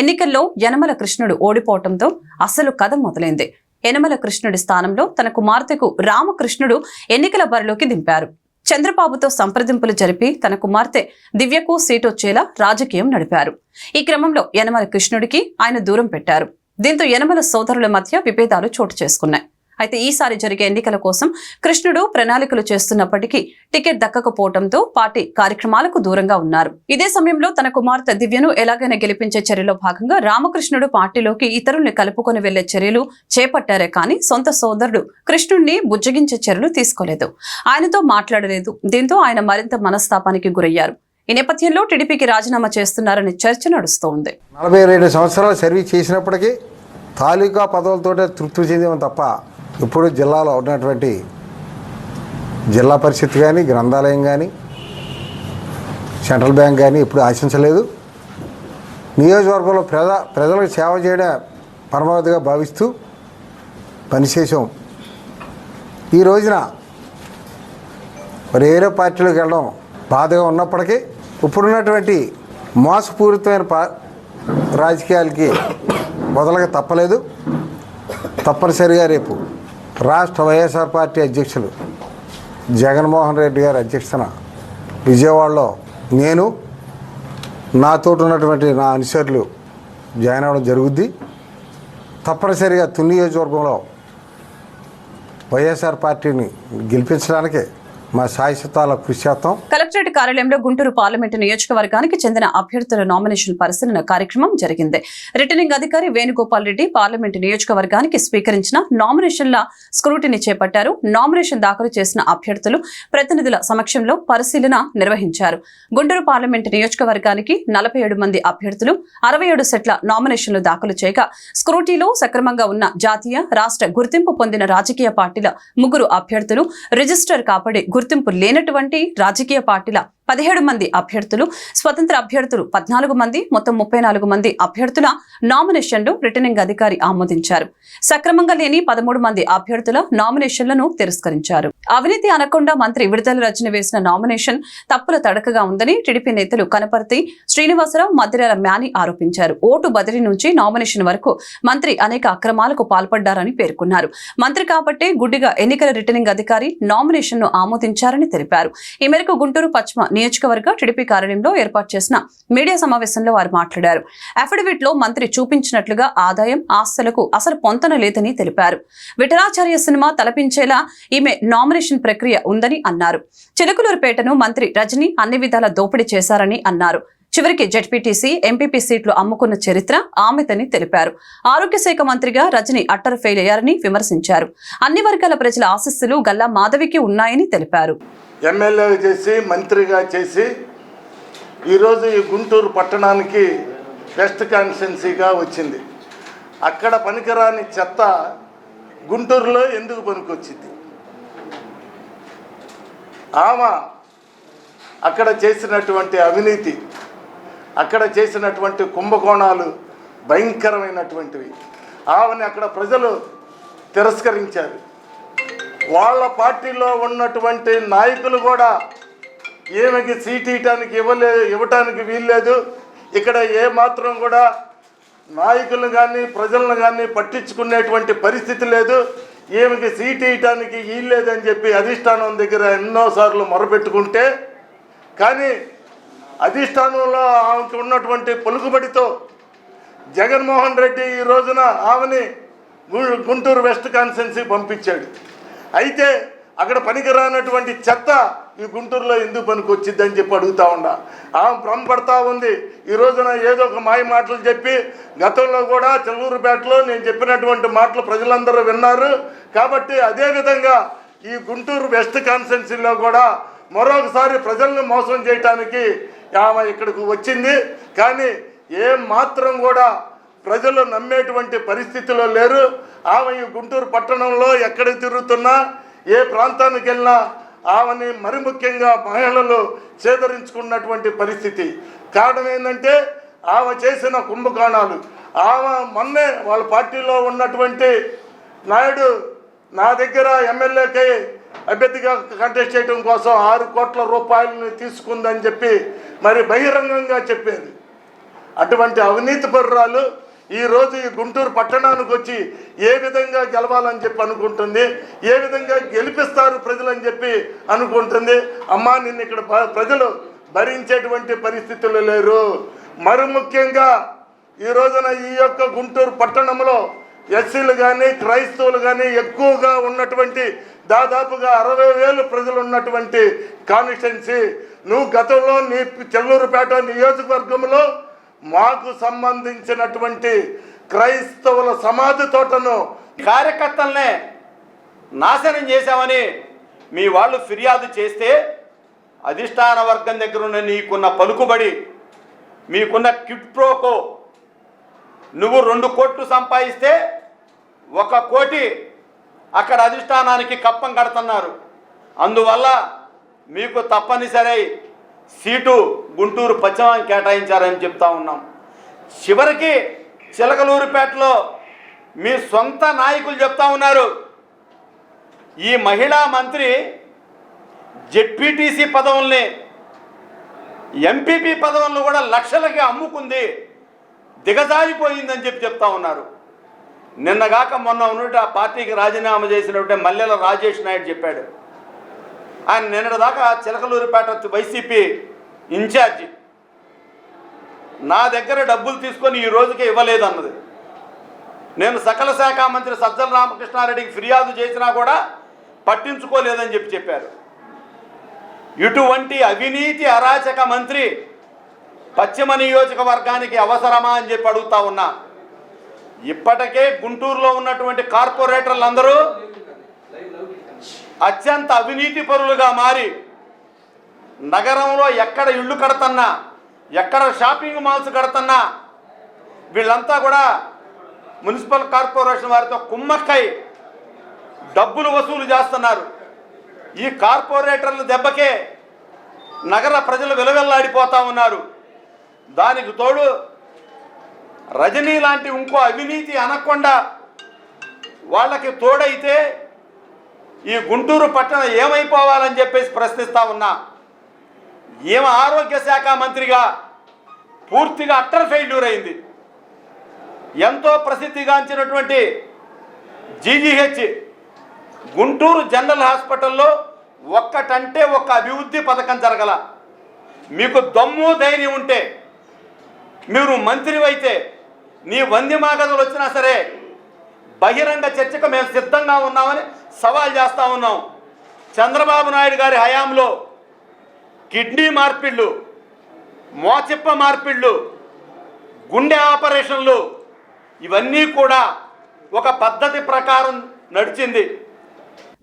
ఎన్నికల్లో యనమల కృష్ణుడు ఓడిపోవడంతో అసలు కథ మొదలైంది. యనమల కృష్ణుడి స్థానంలో తన కుమార్తెకు రామకృష్ణుడు ఎన్నికల బరిలోకి దింపారు. చంద్రబాబుతో సంప్రదింపులు జరిపి తన కుమార్తె దివ్యకు సీటొచ్చేలా రాజకీయం నడిపారు. ఈ క్రమంలో యనమల కృష్ణుడికి ఆయన దూరం పెట్టారు. దీంతో యనమల సోదరుల మధ్య విభేదాలు చోటు చేసుకున్నాయి. అయితే ఈసారి జరిగే ఎన్నికల కోసం కృష్ణుడు ప్రణాళికలు చేస్తున్నప్పటికీ టికెట్ దక్కకపోవడంతో పార్టీ కార్యక్రమాలకు దూరంగా ఉన్నారు. ఇదే సమయంలో తన కుమార్తె దివ్యను ఎలాగైనా గెలిపించే చర్యలో భాగంగా రామకృష్ణుడు పార్టీలోకి ఇతరుల్ని కలుపుకొని వెళ్లే చర్యలు చేపట్టారే కానీ సొంత సోదరుడు కృష్ణుడిని బుజ్జగించే చర్యలు తీసుకోలేదు. ఆయనతో మాట్లాడలేదు. దీంతో ఆయన మరింత మనస్తాపానికి గురయ్యారు. ఈ నేపథ్యంలో టీడీపీకి రాజీనామా చేస్తున్నారనే చర్చ నడుస్తోంది. 42 సంవత్సరాలు సర్వీస్ చేసినప్పటికీ తాలూకా పదవులతోటే తృప్తి చెందేమని తప్ప ఇప్పుడు జిల్లాలో ఉన్నటువంటి జిల్లా పరిషత్ కానీ, గ్రంథాలయం కానీ, సెంట్రల్ బ్యాంక్ కానీ ఎప్పుడు ఆశించలేదు. నియోజకవర్గంలో ప్రజలకు సేవ చేయడం పరమావధిగా భావిస్తూ పనిచేసాం. ఈ రోజున వేరే పార్టీలోకి వెళ్ళడం బాధగా ఉన్నప్పటికీ ఇప్పుడున్నటువంటి మోసపూరితమైన రాజకీయాలకి మొదలగా తప్పలేదు. తప్పనిసరిగా రేపు రాష్ట్ర వైఎస్ఆర్ పార్టీ అధ్యక్షులు జగన్మోహన్ రెడ్డి గారి అధ్యక్షతన విజయవాడలో నేను నాతో ఉన్నటువంటి నా అనుచరులు జాయిన్ అవ్వడం జరుగుద్ది. తప్పనిసరిగా తుని నియోజకవర్గంలో వైఎస్ఆర్ పార్టీని గెలిపించడానికే మా శాశ్వతాల కృషి చేస్తాం. కలెక్టరేట్ కార్యాలయంలో గుంటూరు పార్లమెంటు నియోజకవర్గానికి చెందిన అభ్యర్థుల నామినేషన్ పరిశీలన కార్యక్రమం జరిగింది. రిటర్నింగ్ అధికారి వేణుగోపాల్ రెడ్డి పార్లమెంటు నియోజకవర్గానికి స్వీకరించిన నామినేషన్ల స్క్రూటినీ చేపట్టారు. నామినేషన్ దాఖలు చేసిన అభ్యర్థులు ప్రతినిధుల సమక్షంలో పరిశీలన నిర్వహించారు. గుంటూరు పార్లమెంటు నియోజకవర్గానికి 47 మంది అభ్యర్థులు 67 సెట్ల నామినేషన్లు దాఖలు చేయగా స్క్రూటీలో సక్రమంగా ఉన్న జాతీయ, రాష్ట్ర గుర్తింపు పొందిన రాజకీయ పార్టీల 3 అభ్యర్థులు, రిజిస్టర్ కాపడి గుర్తింపు లేనటువంటి రాజకీయ పార్టీల 17 మంది అభ్యర్థులు, స్వతంత్ర అభ్యర్థులు 14 మంది, మొత్తం 34 మంది అభ్యర్థుల నామినేషన్లు రిటర్నింగ్ అధికారి ఆమోదించారు. సక్రమంగా లేని 13 మంది అభ్యర్థుల నామినేషన్లను తిరస్కరించారు. అవినీతి అనకుండా మంత్రి విడుదల రచన వేసిన నామినేషన్ తప్పుల తడకగా ఉందని టీడీపీ నేతలు కనపర్తి శ్రీనివాసరావు, మద్దిరాల మ్యాని ఆరోపించారు. ఓటు బదిలీ నుంచి నామినేషన్ వరకు మంత్రి అనేక అక్రమాలకు పాల్పడ్డారని పేర్కొన్నారు. మంత్రి కాబట్టే గుడ్డిగా ఎన్నికల రిటర్నింగ్ అధికారి నామినేషన్ ను ఆమోదించారని తెలిపారు. ఈ మేరకు గుంటూరు పశ్చిమ నియోజకవర్గ టీడీపీ కార్యాలయంలో ఏర్పాటు చేసిన మీడియా సమావేశంలో వారు మాట్లాడారు. అఫిడవిట్ లో మంత్రి చూపించినట్లుగా ఆదాయం, ఆస్తులకు అసలు పొంతన లేదని తెలిపారు. విఠలాచార్య సినిమా తలపించేలా ఈమె నామినేషన్ ప్రక్రియ ఉందని అన్నారు. చిలకలూరుపేటను మంత్రి రజని అన్ని విధాల దోపిడీ చేశారని అన్నారు. చివరికి జెడ్పీటీసీ, ఎంపీపీ సీట్లు అమ్ముకున్న చరిత్ర ఆమెదని తెలిపారు. ఆరోగ్య శాఖ మంత్రిగా రజని అట్టర్ ఫెయిల్ అయ్యారని విమర్శించారు. అన్ని వర్గాల ప్రజల ఆశీస్సులు గల్లా మాధవికి ఉన్నాయని తెలిపారు. ఎమ్మెల్యే చేసి, మంత్రిగా చేసి ఈరోజు ఈ గుంటూరు పట్టణానికి వెస్ట్ కాన్స్టిట్యున్సీగా వచ్చింది. అక్కడ పనికిరాని చెత్త గుంటూరులో ఎందుకు పనికొచ్చింది? ఆమె అక్కడ చేసినటువంటి అవినీతి, అక్కడ చేసినటువంటి కుంభకోణాలు భయంకరమైనటువంటివి. ఆమెని అక్కడ ప్రజలు తిరస్కరించారు. వాళ్ళ పార్టీలో ఉన్నటువంటి నాయకులు కూడా ఈమెకి సీటు ఇవ్వటానికి వీల్లేదు. ఇక్కడ ఏమాత్రం కూడా నాయకులను కానీ ప్రజలను కానీ పట్టించుకునేటువంటి పరిస్థితి లేదు. ఈమెకి సీటు ఇవ్వటానికి వీల్లేదని చెప్పి అధిష్టానం దగ్గర ఎన్నోసార్లు మొరపెట్టుకుంటే, కానీ అధిష్టానంలో ఆమెకు ఉన్నటువంటి పలుకుబడితో జగన్మోహన్ రెడ్డి ఈ రోజున ఆమెని గుంటూరు వెస్ట్ కాన్స్టిట్యున్సీ పంపించాడు. అయితే అక్కడ పనికిరానటువంటి చెత్త ఈ గుంటూరులో ఎందుకు పనికి వచ్చిందని చెప్పి అడుగుతా ఉన్నా. ఆమె భ్రమపడతా ఉంది. ఈ రోజున ఏదో ఒక మాయ మాటలు చెప్పి, గతంలో కూడా చెల్లూరుపేటలో నేను చెప్పినటువంటి మాటలు ప్రజలందరూ విన్నారు. కాబట్టి అదేవిధంగా ఈ గుంటూరు వెస్ట్ కాన్స్టిట్యున్సీలో కూడా మరొకసారి ప్రజలను మోసం చేయటానికి ఆమె ఇక్కడికి వచ్చింది. కానీ ఏం మాత్రం కూడా ప్రజలు నమ్మేటువంటి పరిస్థితిలో లేరు. ఆమె ఈ గుంటూరు పట్టణంలో ఎక్కడ తిరుగుతున్నా, ఏ ప్రాంతానికి వెళ్ళినా ఆమెని మరి ముఖ్యంగా మహిళలు చేదరించుకున్నటువంటి పరిస్థితి. కారణం ఏంటంటే ఆమె చేసిన కుంభకోణాలు. ఆమె మొన్నే వాళ్ళ పార్టీలో ఉన్నటువంటి నాయుడు నా దగ్గర ఎమ్మెల్యేకి అభ్యర్థిగా కంటెస్ట్ చేయడం కోసం 6 కోట్ల రూపాయలని తీసుకుందని చెప్పి మరి బహిరంగంగా చెప్పేది. అటువంటి అవినీతి పరురాలు ఈరోజు ఈ గుంటూరు పట్టణానికి వచ్చి ఏ విధంగా గెలవాలని చెప్పి అనుకుంటుంది, ఏ విధంగా గెలిపిస్తారు ప్రజలని చెప్పి అనుకుంటుంది. అమ్మా, నిన్ను ఇక్కడ ప్రజలు భరించేటువంటి పరిస్థితులు లేరు. మరి ముఖ్యంగా ఈ రోజున ఈ యొక్క గుంటూరు పట్టణంలో ఎస్సీలు కానీ క్రైస్తవులు కానీ ఎక్కువగా ఉన్నటువంటి దాదాపుగా 60,000 ప్రజలు ఉన్నటువంటి కాన్స్టిట్యున్సీ. నువ్వు గతంలో నీ చెల్లూరుపేట నియోజకవర్గంలో మాకు సంబంధించినటువంటి క్రైస్తవుల సమాధి తోటను కార్యకర్తలనే నాశనం చేశామని మీ వాళ్ళు ఫిర్యాదు చేస్తే, అధిష్టాన వర్గం దగ్గర ఉన్న నీకున్న పలుకుబడి, మీకున్న కిట్ ప్రోకో, నువ్వు 2 కోట్లు సంపాదిస్తే 1 కోటి అక్కడ అధిష్టానానికి కప్పం కడుతున్నారు. అందువల్ల మీకు తప్పనిసరి సీటు గుంటూరు పశ్చిమానికి కేటాయించారని చెప్తా ఉన్నాం. చివరికి చిలకలూరుపేటలో మీ సొంత నాయకులు చెప్తా ఉన్నారు, ఈ మహిళా మంత్రి జెడ్పీటీసీ పదవుల్ని ఎంపీపీ పదవులను కూడా లక్షలకి అమ్ముకుంది, దిగజారిపోయిందని చెప్తా ఉన్నారు. నిన్నగాక మొన్న ఉన్నట్టు ఆ పార్టీకి రాజీనామా చేసినట్టే మల్లెల రాజేష్ నాయుడు చెప్పాడు. ఆయన నిన్నటిదాకా చిలకలూరిపేట వైసీపీ ఇన్ఛార్జి నా దగ్గర డబ్బులు తీసుకొని ఈ రోజుకే ఇవ్వలేదు అన్నది. నేను సకల శాఖ మంత్రి సజ్జల రామకృష్ణారెడ్డికి ఫిర్యాదు చేసినా కూడా పట్టించుకోలేదని చెప్పారు. ఇటువంటి అవినీతి అరాచక మంత్రి పశ్చిమ నియోజకవర్గానికి అవసరమా అని చెప్పి అడుగుతా ఉన్నా. ఇప్పటికే గుంటూరులో ఉన్నటువంటి కార్పొరేటర్లందరూ అత్యంత అవినీతి పరులుగా మారి నగరంలో ఎక్కడ ఇళ్ళు కడుతున్నా, ఎక్కడ షాపింగ్ మాల్స్ కడుతున్నా వీళ్ళంతా కూడా మున్సిపల్ కార్పొరేషన్ వారితో కుమ్మక్కై డబ్బులు వసూలు చేస్తున్నారు. ఈ కార్పొరేటర్ల దెబ్బకే నగర ప్రజలు విలవిల్లాడిపోతూ ఉన్నారు. దానికి తోడు రజనీ లాంటి ఇంకో అవినీతి అనకుండా వాళ్ళకి తోడైతే ఈ గుంటూరు పట్టణం ఏమైపోవాలని చెప్పేసి ప్రశ్నిస్తూ ఉన్నా. ఏమ ఆరోగ్య శాఖ మంత్రిగా పూర్తిగా అట్టర్ ఫెయిల్యూర్ అయింది. ఎంతో ప్రసిద్ధిగాంచినటువంటి జీజీహెచ్ గుంటూరు జనరల్ హాస్పిటల్లో ఒక్కటంటే ఒక్క అభివృద్ధి పథకం జరగల. మీకు దమ్ము ధైర్యం ఉంటే, మీరు మంత్రివైతే, నీ వంది మాగదులు వచ్చినా సరే బహిరంగ చర్చకు మేము సిద్ధంగా ఉన్నామని సవాల్ చేస్తూ ఉన్నాం. చంద్రబాబు నాయుడు గారి హయాంలో కిడ్నీ మార్పిళ్ళు, మోచిప్ప మార్పిళ్ళు, గుండె ఆపరేషన్లు ఇవన్నీ కూడా ఒక పద్ధతి ప్రకారం నడిచింది.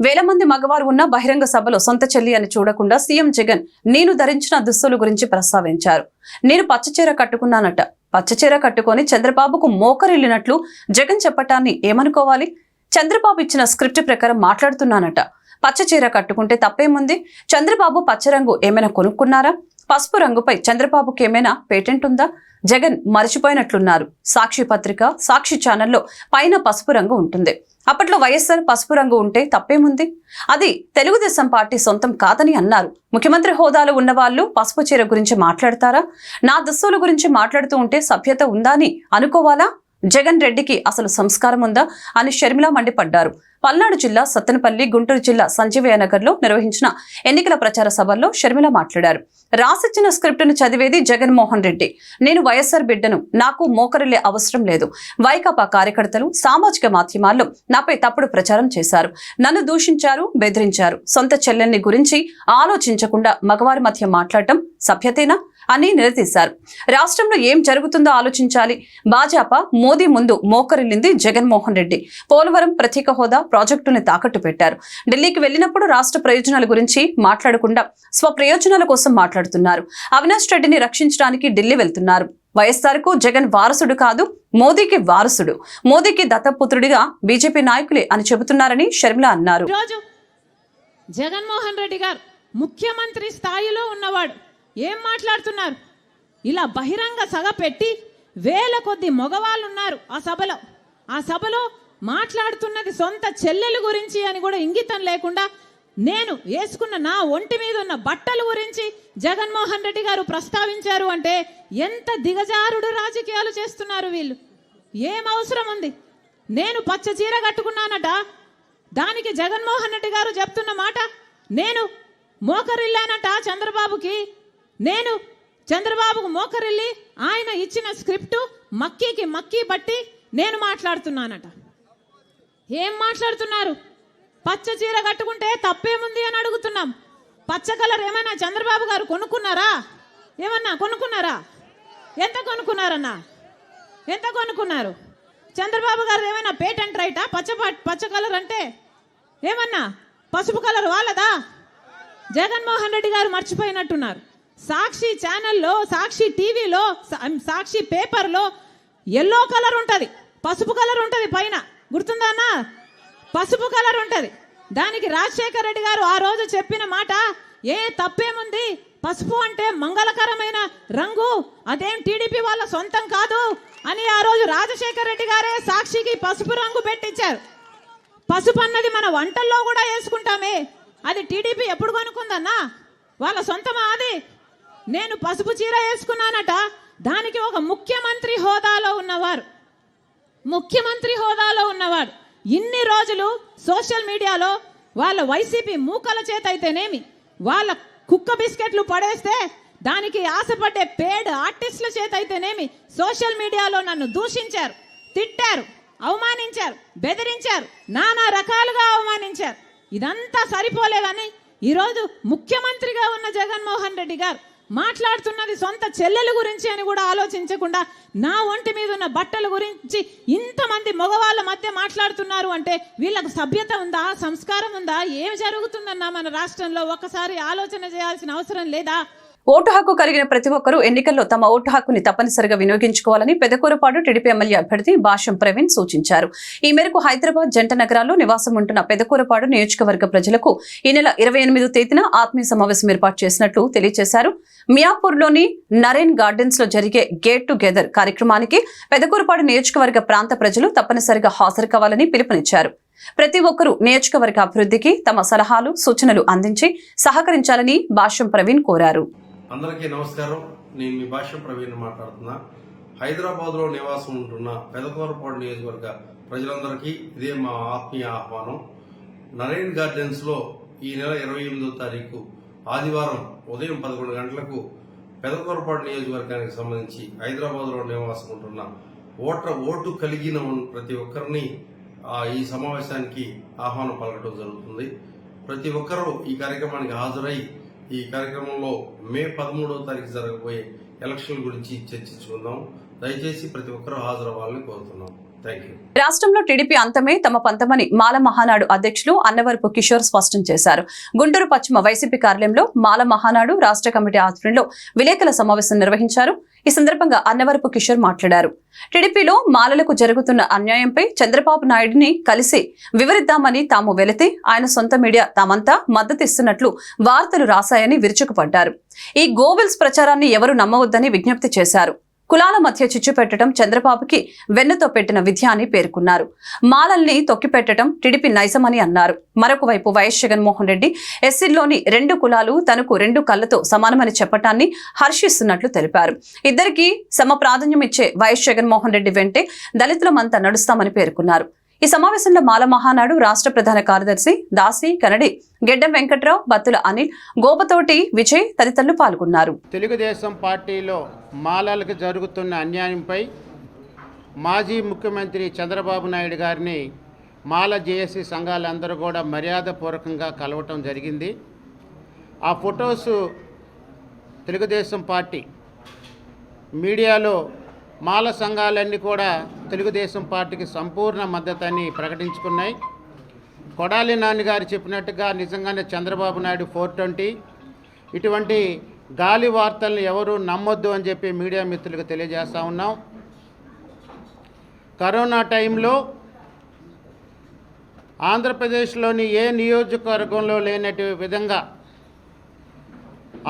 వేల మంది మగవారు ఉన్న బహిరంగ సభలో సొంత చెల్లి అని చూడకుండా సీఎం జగన్ నేను ధరించిన దుస్తుల గురించి ప్రస్తావించారు. నేను పచ్చచీర కట్టుకున్నానట. పచ్చచీర కట్టుకొని చంద్రబాబుకు మోకరిల్లినట్లు జగన్ చెప్పటాన్ని ఏమనుకోవాలి? చంద్రబాబు ఇచ్చిన స్క్రిప్ట్ ప్రకారం మాట్లాడుతున్నానట. పచ్చచీర కట్టుకుంటే తప్పేముంది? చంద్రబాబు పచ్చరంగు ఏమైనా కొనుక్కున్నారా? పసుపు రంగుపై చంద్రబాబుకి ఏమైనా పేటెంట్ ఉందా? జగన్ మరిచిపోయినట్లున్నారు. సాక్షి పత్రిక, సాక్షి ఛానల్లో పైన పసుపు రంగు ఉంటుంది. అప్పట్లో వైఎస్ఆర్ పసుపు రంగు ఉంటే తప్పేముంది? అది తెలుగుదేశం పార్టీ సొంతం కాదని అన్నారు. ముఖ్యమంత్రి హోదాలో ఉన్న వాళ్ళు పసుపు చీర గురించి మాట్లాడతారా? నా దుస్తుల గురించి మాట్లాడుతూ ఉంటే సభ్యత ఉందా అని అనుకోవాలా? జగన్ రెడ్డికి అసలు సంస్కారం ఉందా అని షర్మిల మండిపడ్డారు. పల్నాడు జిల్లా సత్తెనపల్లి, గుంటూరు జిల్లా సంజీవయ్య నగర్ లో నిర్వహించిన ఎన్నికల ప్రచార సభల్లో షర్మిల మాట్లాడారు. రాసిచ్చిన స్క్రిప్టును చదివేది జగన్మోహన్ రెడ్డి. నేను వైఎస్ఆర్ బిడ్డను, నాకు మోకరిల్లే అవసరం లేదు. వైకాపా కార్యకర్తలు సామాజిక మాధ్యమాల్లో నాపై తప్పుడు ప్రచారం చేశారు. నన్ను దూషించారు, బెదిరించారు. సొంత చెల్లెల్ని గురించి ఆలోచించకుండా మగవారి మధ్య మాట్లాడటం సభ్యతేనా అని నిలదీశారు. రాష్ట్రంలో ఏం జరుగుతుందో ఆలోచించాలి. భాజపా మోదీ ముందు మోకరిల్లింది జగన్మోహన్ రెడ్డి. పోలవరం ప్రత్యేక హోదా ప్రాజెక్టుని తాకట్టు పెట్టారు. ఢిల్లీకి వెళ్లినప్పుడు రాష్ట్ర ప్రయోజనాల గురించి మాట్లాడకుండా స్వప్రయోజనాల కోసం మాట్లాడుతున్నారు. అవినాష్ రెడ్డిని రక్షించడానికి ఢిల్లీ వెళ్తున్నారు. వైఎస్ఆర్ కు జగన్ వారసుడు కాదు, మోదీకి వారసుడు. మోదీకి దత్తపుత్రుడిగా బీజేపీ నాయకులే అని చెబుతున్నారని షర్మిల అన్నారు. జగన్మోహన్ రెడ్డి గారు ముఖ్యమంత్రి స్థాయిలో ఉన్నవాడు ఏం మాట్లాడుతున్నారు? ఇలా బహిరంగ సభ పెట్టి వేల కొద్ది మగవాళ్ళు ఉన్నారు ఆ సభలో మాట్లాడుతున్నది సొంత చెల్లెల గురించి అని కూడా ఇంగితం లేకుండా నేను వేసుకున్న నా ఒంటి మీద ఉన్న బట్టల గురించి జగన్మోహన్ రెడ్డి గారు ప్రస్తావించారు అంటే ఎంత దిగజారుడు రాజకీయాలు చేస్తున్నారు వీళ్ళు. ఏం అవసరం ఉంది? నేను పచ్చ చీర కట్టుకున్నానట, దానికి జగన్మోహన్ రెడ్డి గారు చెప్తున్న మాట నేను మోకరిల్లానట చంద్రబాబుకి. నేను చంద్రబాబుకు మోకరిల్లి ఆయన ఇచ్చిన స్క్రిప్టు మక్కీ బట్టి నేను మాట్లాడుతున్నానట. ఏం మాట్లాడుతున్నారు? పచ్చ చీర కట్టుకుంటే తప్పేముంది అని అడుగుతున్నాం. పచ్చ కలర్ ఏమైనా చంద్రబాబు గారు కొనుక్కున్నారా? ఏమన్నా కొనుక్కున్నారా? ఎంత కొనుక్కున్నారన్నా? ఎంత కొనుక్కున్నారు? చంద్రబాబు గారు ఏమైనా పేటెంట్ రైటా? పచ్చ కలర్ అంటే ఏమన్నా పసుపు కలర్ వాళ్ళదా? జగన్మోహన్ రెడ్డి గారు మర్చిపోయినట్టున్నారు. సాక్షి ఛానల్లో, సాక్షి టీవీలో, సాక్షి పేపర్లో ఎల్లో కలర్ ఉంటుంది, పసుపు కలర్ ఉంటుంది పైన. గుర్తుందా అన్న? పసుపు కలర్ ఉంటుంది. దానికి రాజశేఖర రెడ్డి గారు ఆ రోజు చెప్పిన మాట ఏ తప్పేముంది? పసుపు అంటే మంగళకరమైన రంగు, అదేం టీడీపీ వాళ్ళ సొంతం కాదు అని ఆ రోజు రాజశేఖర రెడ్డి గారే సాక్షికి పసుపు రంగు పెట్టించారు. పసుపు అన్నది మన వంటల్లో కూడా వేసుకుంటామే. అది టీడీపీ ఎప్పుడు కొనుక్కుందన్నా? వాళ్ళ సొంతమా అది? నేను పసుపు చీర వేసుకున్నానట. దానికి ఒక ముఖ్యమంత్రి హోదాలో ఉన్నవాడు ఇన్ని రోజులు సోషల్ మీడియాలో వాళ్ళ వైసీపీ మూకల చేత అయితేనేమి, వాళ్ళ కుక్క బిస్కెట్లు పడేస్తే దానికి ఆశపడ్డే పేడ్ ఆర్టిస్టుల చేత అయితేనేమి సోషల్ మీడియాలో నన్ను దూషించారు, తిట్టారు, అవమానించారు, బెదిరించారు, నానా రకాలుగా అవమానించారు. ఇదంతా సరిపోలే కానీ ఈరోజు ముఖ్యమంత్రిగా ఉన్న జగన్మోహన్ రెడ్డి గారు మాట్లాడుతున్నది సొంత చెల్లెల గురించి అని కూడా ఆలోచించకుండా నా ఒంటి మీద ఉన్న బట్టల గురించి ఇంతమంది మగవాళ్ళ మధ్య మాట్లాడుతున్నారు అంటే వీళ్ళకు సభ్యత ఉందా, సంస్కారం ఉందా? ఏమి జరుగుతుందన్నా మన రాష్ట్రంలో ఒక్కసారి ఆలోచన చేయాల్సిన అవసరం లేదా? ఓటు హక్కు కలిగిన ప్రతి ఒక్కరూ ఎన్నికల్లో తమ ఓటు హక్కుని తప్పనిసరిగా వినియోగించుకోవాలని పెదకూరపాడు టీడీపీ ఎమ్మెల్యే అభ్యర్థి భాష్యం ప్రవీణ్ సూచించారు. ఈ మేరకు హైదరాబాద్ జంట నగరాల్లో నివాసం ఉంటున్న పెదకూరపాడు నియోజకవర్గ ప్రజలకు ఈ నెల 28వ తేదీన ఆత్మీయ సమావేశం ఏర్పాటు చేసినట్లు తెలియజేశారు. మియాపూర్లోని నరేన్ గార్డెన్స్ లో జరిగే గెట్ టుగెదర్ కార్యక్రమానికి పెదకూరపాడు నియోజకవర్గ ప్రాంత ప్రజలు తప్పనిసరిగా హాజరు కావాలని పిలుపునిచ్చారు. ప్రతి ఒక్కరూ నియోజకవర్గ అభివృద్ధికి తమ సలహాలు, సూచనలు అందించి సహకరించాలని భాష్యం ప్రవీణ్ కోరారు. అందరికీ నమస్కారం. నేను మీ భాష్యం ప్రవీణ్ మాట్లాడుతున్నా. హైదరాబాద్లో నివాసం ఉంటున్న పెదకూరపాడు నియోజకవర్గ ప్రజలందరికీ ఇదే మా ఆత్మీయ ఆహ్వానం. నరేన్ గార్డెన్స్లో ఈ నెల 28వ తారీఖు ఆదివారం ఉదయం 11 గంటలకు పెదకూరపాడు నియోజకవర్గానికి సంబంధించి హైదరాబాద్లో నివాసం ఉంటున్న ఓటు కలిగిన ప్రతి ఒక్కరిని ఈ సమావేశానికి ఆహ్వానం పలకడం జరుగుతుంది. ప్రతి ఒక్కరూ ఈ కార్యక్రమానికి హాజరై ఈ కార్యక్రమంలో మే 13వ తారీఖు జరగబోయే ఎలక్షన్ గురించి చర్చించుకుందాం. దయచేసి ప్రతి ఒక్కరూ హాజరవ్వాలని కోరుతున్నాం. రాష్ట్రంలో టీడీపీ అంతమే తమ పంతమని మాల మహానాడు అధ్యక్షులు అన్నవరపు కిషోర్ స్పష్టం చేశారు. గుంటూరు పశ్చిమ వైసీపీ కార్యాలయంలో మాల మహానాడు రాష్ట్ర కమిటీ ఆధ్వర్యంలో విలేకరుల సమావేశం నిర్వహించారు. ఈ సందర్భంగా అన్నవరపు కిషోర్ మాట్లాడారు. టీడీపీలో మాలలకు జరుగుతున్న అన్యాయంపై చంద్రబాబు నాయుడిని కలిసి వివరిద్దామని తాము వెళితే ఆయన సొంత మీడియా తామంతా మద్దతిస్తున్నట్లు వార్తలు రాశాయని విరుచుకుపడ్డారు. ఈ గోవిల్స్ ప్రచారాన్ని ఎవరు నమ్మవద్దని విజ్ఞప్తి చేశారు. కులాల మధ్య చిచ్చు పెట్టడం చంద్రబాబుకి వెన్నుతో పెట్టిన విద్య అని పేర్కొన్నారు. మాలల్ని తొక్కిపెట్టడం టీడీపీ నైజమని అన్నారు. మరొక వైపు వైఎస్ జగన్మోహన్ రెడ్డి ఎస్సీల్లోని 2 కులాలు తనకు 2 కళ్లతో సమానమని చెప్పటాన్ని హర్షిస్తున్నట్లు తెలిపారు. ఇద్దరికీ సమ ప్రాధాన్యం ఇచ్చే వైఎస్ జగన్మోహన్ రెడ్డి వెంటే దళితులమంతా నడుస్తామని పేర్కొన్నారు. ఈ సమావేశంలో మాల మహానాడు రాష్ట్ర ప్రధాన కార్యదర్శి దాసి కనడి, గెడ్డం వెంకట్రావు, బత్తుల అనిల్, గోపతోటి విజయ్ తదితరులు పాల్గొన్నారు. తెలుగుదేశం పార్టీలో మాలలకు జరుగుతున్న అన్యాయంపై మాజీ ముఖ్యమంత్రి చంద్రబాబు నాయుడు గారిని మాల జేఏసీ సంఘాలందరూ కూడా మర్యాదపూర్వకంగా కలవటం జరిగింది. ఆ ఫొటోస్ తెలుగుదేశం పార్టీ మీడియాలో మాల సంఘాలన్నీ కూడా తెలుగుదేశం పార్టీకి సంపూర్ణ మద్దతుని ప్రకటించుకున్నాయి. కొడాలి నాని గారు చెప్పినట్టుగా నిజంగానే చంద్రబాబు నాయుడు 420 ఇటువంటి గాలి వార్తలను ఎవరు నమ్మొద్దు అని చెప్పి మీడియా మిత్రులకు తెలియజేస్తూ ఉన్నాం. కరోనా టైంలో ఆంధ్రప్రదేశ్లోని ఏ నియోజకవర్గంలో లేనటి విధంగా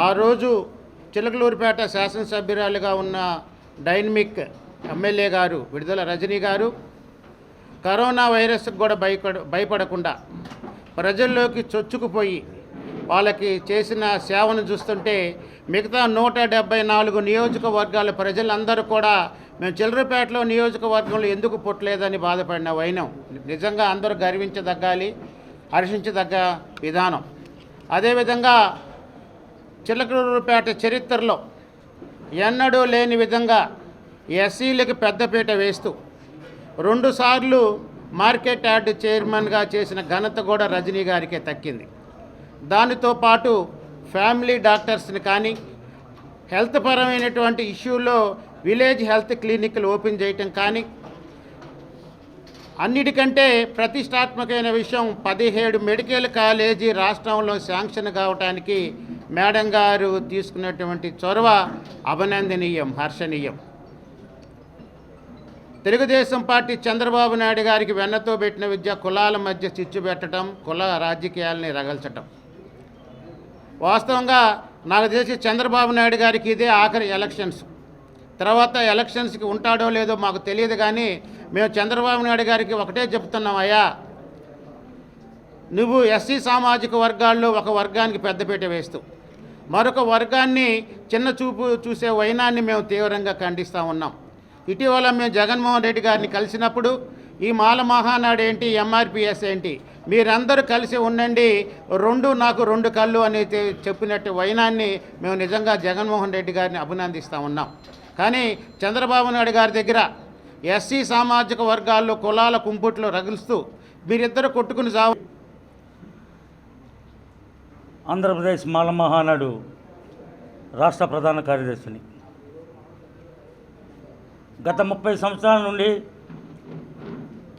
ఆ రోజు చిలకలూరిపేట శాసనసభ్యురాలుగా ఉన్న డైనమిక్ ఎమ్మెల్యే గారు విడుదల రజనీ గారు కరోనా వైరస్కి కూడా భయపడకుండా ప్రజల్లోకి చొచ్చుకుపోయి వాళ్ళకి చేసిన సేవను చూస్తుంటే మిగతా 174 నియోజకవర్గాల ప్రజలందరూ కూడా మేము చిలకలూరిపేటలో నియోజకవర్గంలో ఎందుకు పుట్టలేదని బాధపడిన వైనం నిజంగా అందరూ గర్వించదగ్గాలి, హర్షించదగ్గ విధానం. అదేవిధంగా చిలకలూరిపేట చరిత్రలో ఎన్నడూ లేని విధంగా ఎస్సీలకు పెద్దపీట వేస్తూ 2 సార్లు మార్కెట్ యార్డ్ చైర్మన్గా చేసిన ఘనత కూడా రజనీ గారికే దక్కింది. దానితో పాటు ఫ్యామిలీ డాక్టర్స్ని కానీ హెల్త్ పరమైనటువంటి ఇష్యూలో విలేజ్ హెల్త్ క్లినిక్లు ఓపెన్ చేయటం కానీ అన్నిటికంటే ప్రతిష్టాత్మకమైన విషయం 17 మెడికల్ కాలేజీ రాష్ట్రంలో శాంక్షన్ కావటానికి మేడం గారు తీసుకున్నటువంటి చొరవ అభినందనీయం, హర్షణీయం. తెలుగుదేశం పార్టీ చంద్రబాబు నాయుడు గారికి వెన్నతో పెట్టిన విద్య కులాల మధ్య చిచ్చు పెట్టడం, కుల రాజకీయాలని రగల్చటం. వాస్తవంగా నాకు తెలిసి చంద్రబాబు నాయుడు గారికి ఇదే ఆఖరి ఎలక్షన్స్. తర్వాత ఎలక్షన్స్కి ఉంటాడో లేదో మాకు తెలియదు, కానీ మేము చంద్రబాబు నాయుడు గారికి ఒకటే చెప్తున్నాం, అయ్యా నువ్వు ఎస్సీ సామాజిక వర్గాల్లో ఒక వర్గానికి పెద్దపీట వేస్తూ మరొక వర్గాన్ని చిన్న చూపు చూసే వైనాన్ని మేము తీవ్రంగా ఖండిస్తూ ఉన్నాం. ఇటీవల మేము జగన్మోహన్ రెడ్డి గారిని కలిసినప్పుడు ఈ మాల మహానాడు ఏంటి, ఎంఆర్పిఎస్ ఏంటి, మీరందరూ కలిసి ఉండండి, నాకు రెండు కళ్ళు అని చెప్పినట్టు వైనాన్ని మేము నిజంగా జగన్మోహన్ రెడ్డి గారిని అభినందిస్తూ ఉన్నాం. కానీ చంద్రబాబు నాయుడు గారి దగ్గర ఎస్సీ సామాజిక వర్గాల్లో కులాల కుంపుట్లు రగులుస్తూ మీరిద్దరు కొట్టుకుని సాగు. ఆంధ్రప్రదేశ్ మాల మహానాడు రాష్ట్ర ప్రధాన కార్యదర్శిని. గత 30 సంవత్సరాల నుండి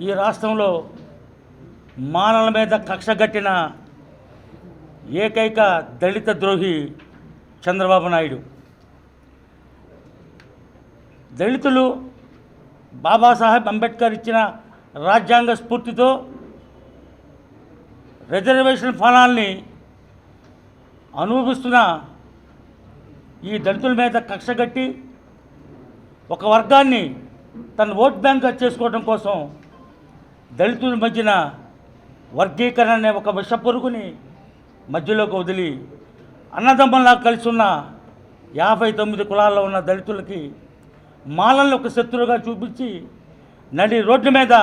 ఈ రాష్ట్రంలో మానవుల మీద కక్ష కట్టిన ఏకైక దళిత ద్రోహి చంద్రబాబు నాయుడు. దళితులు బాబాసాహెబ్ అంబేద్కర్ ఇచ్చిన రాజ్యాంగ స్ఫూర్తితో రిజర్వేషన్ ఫలాల్ని అనుభవిస్తున్న ఈ దళితుల మీద కక్ష కట్టి ఒక వర్గాన్ని తన ఓట్ బ్యాంక్గా చేసుకోవడం కోసం దళితుల మధ్యన వర్గీకరణ అనే ఒక విషపురుగుని మధ్యలోకి వదిలి అన్నదమ్ములా కలిసి ఉన్న 59 కులాల్లో ఉన్న దళితులకి మాలలను ఒక శత్రువుగా చూపించి నడి రోడ్డు మీద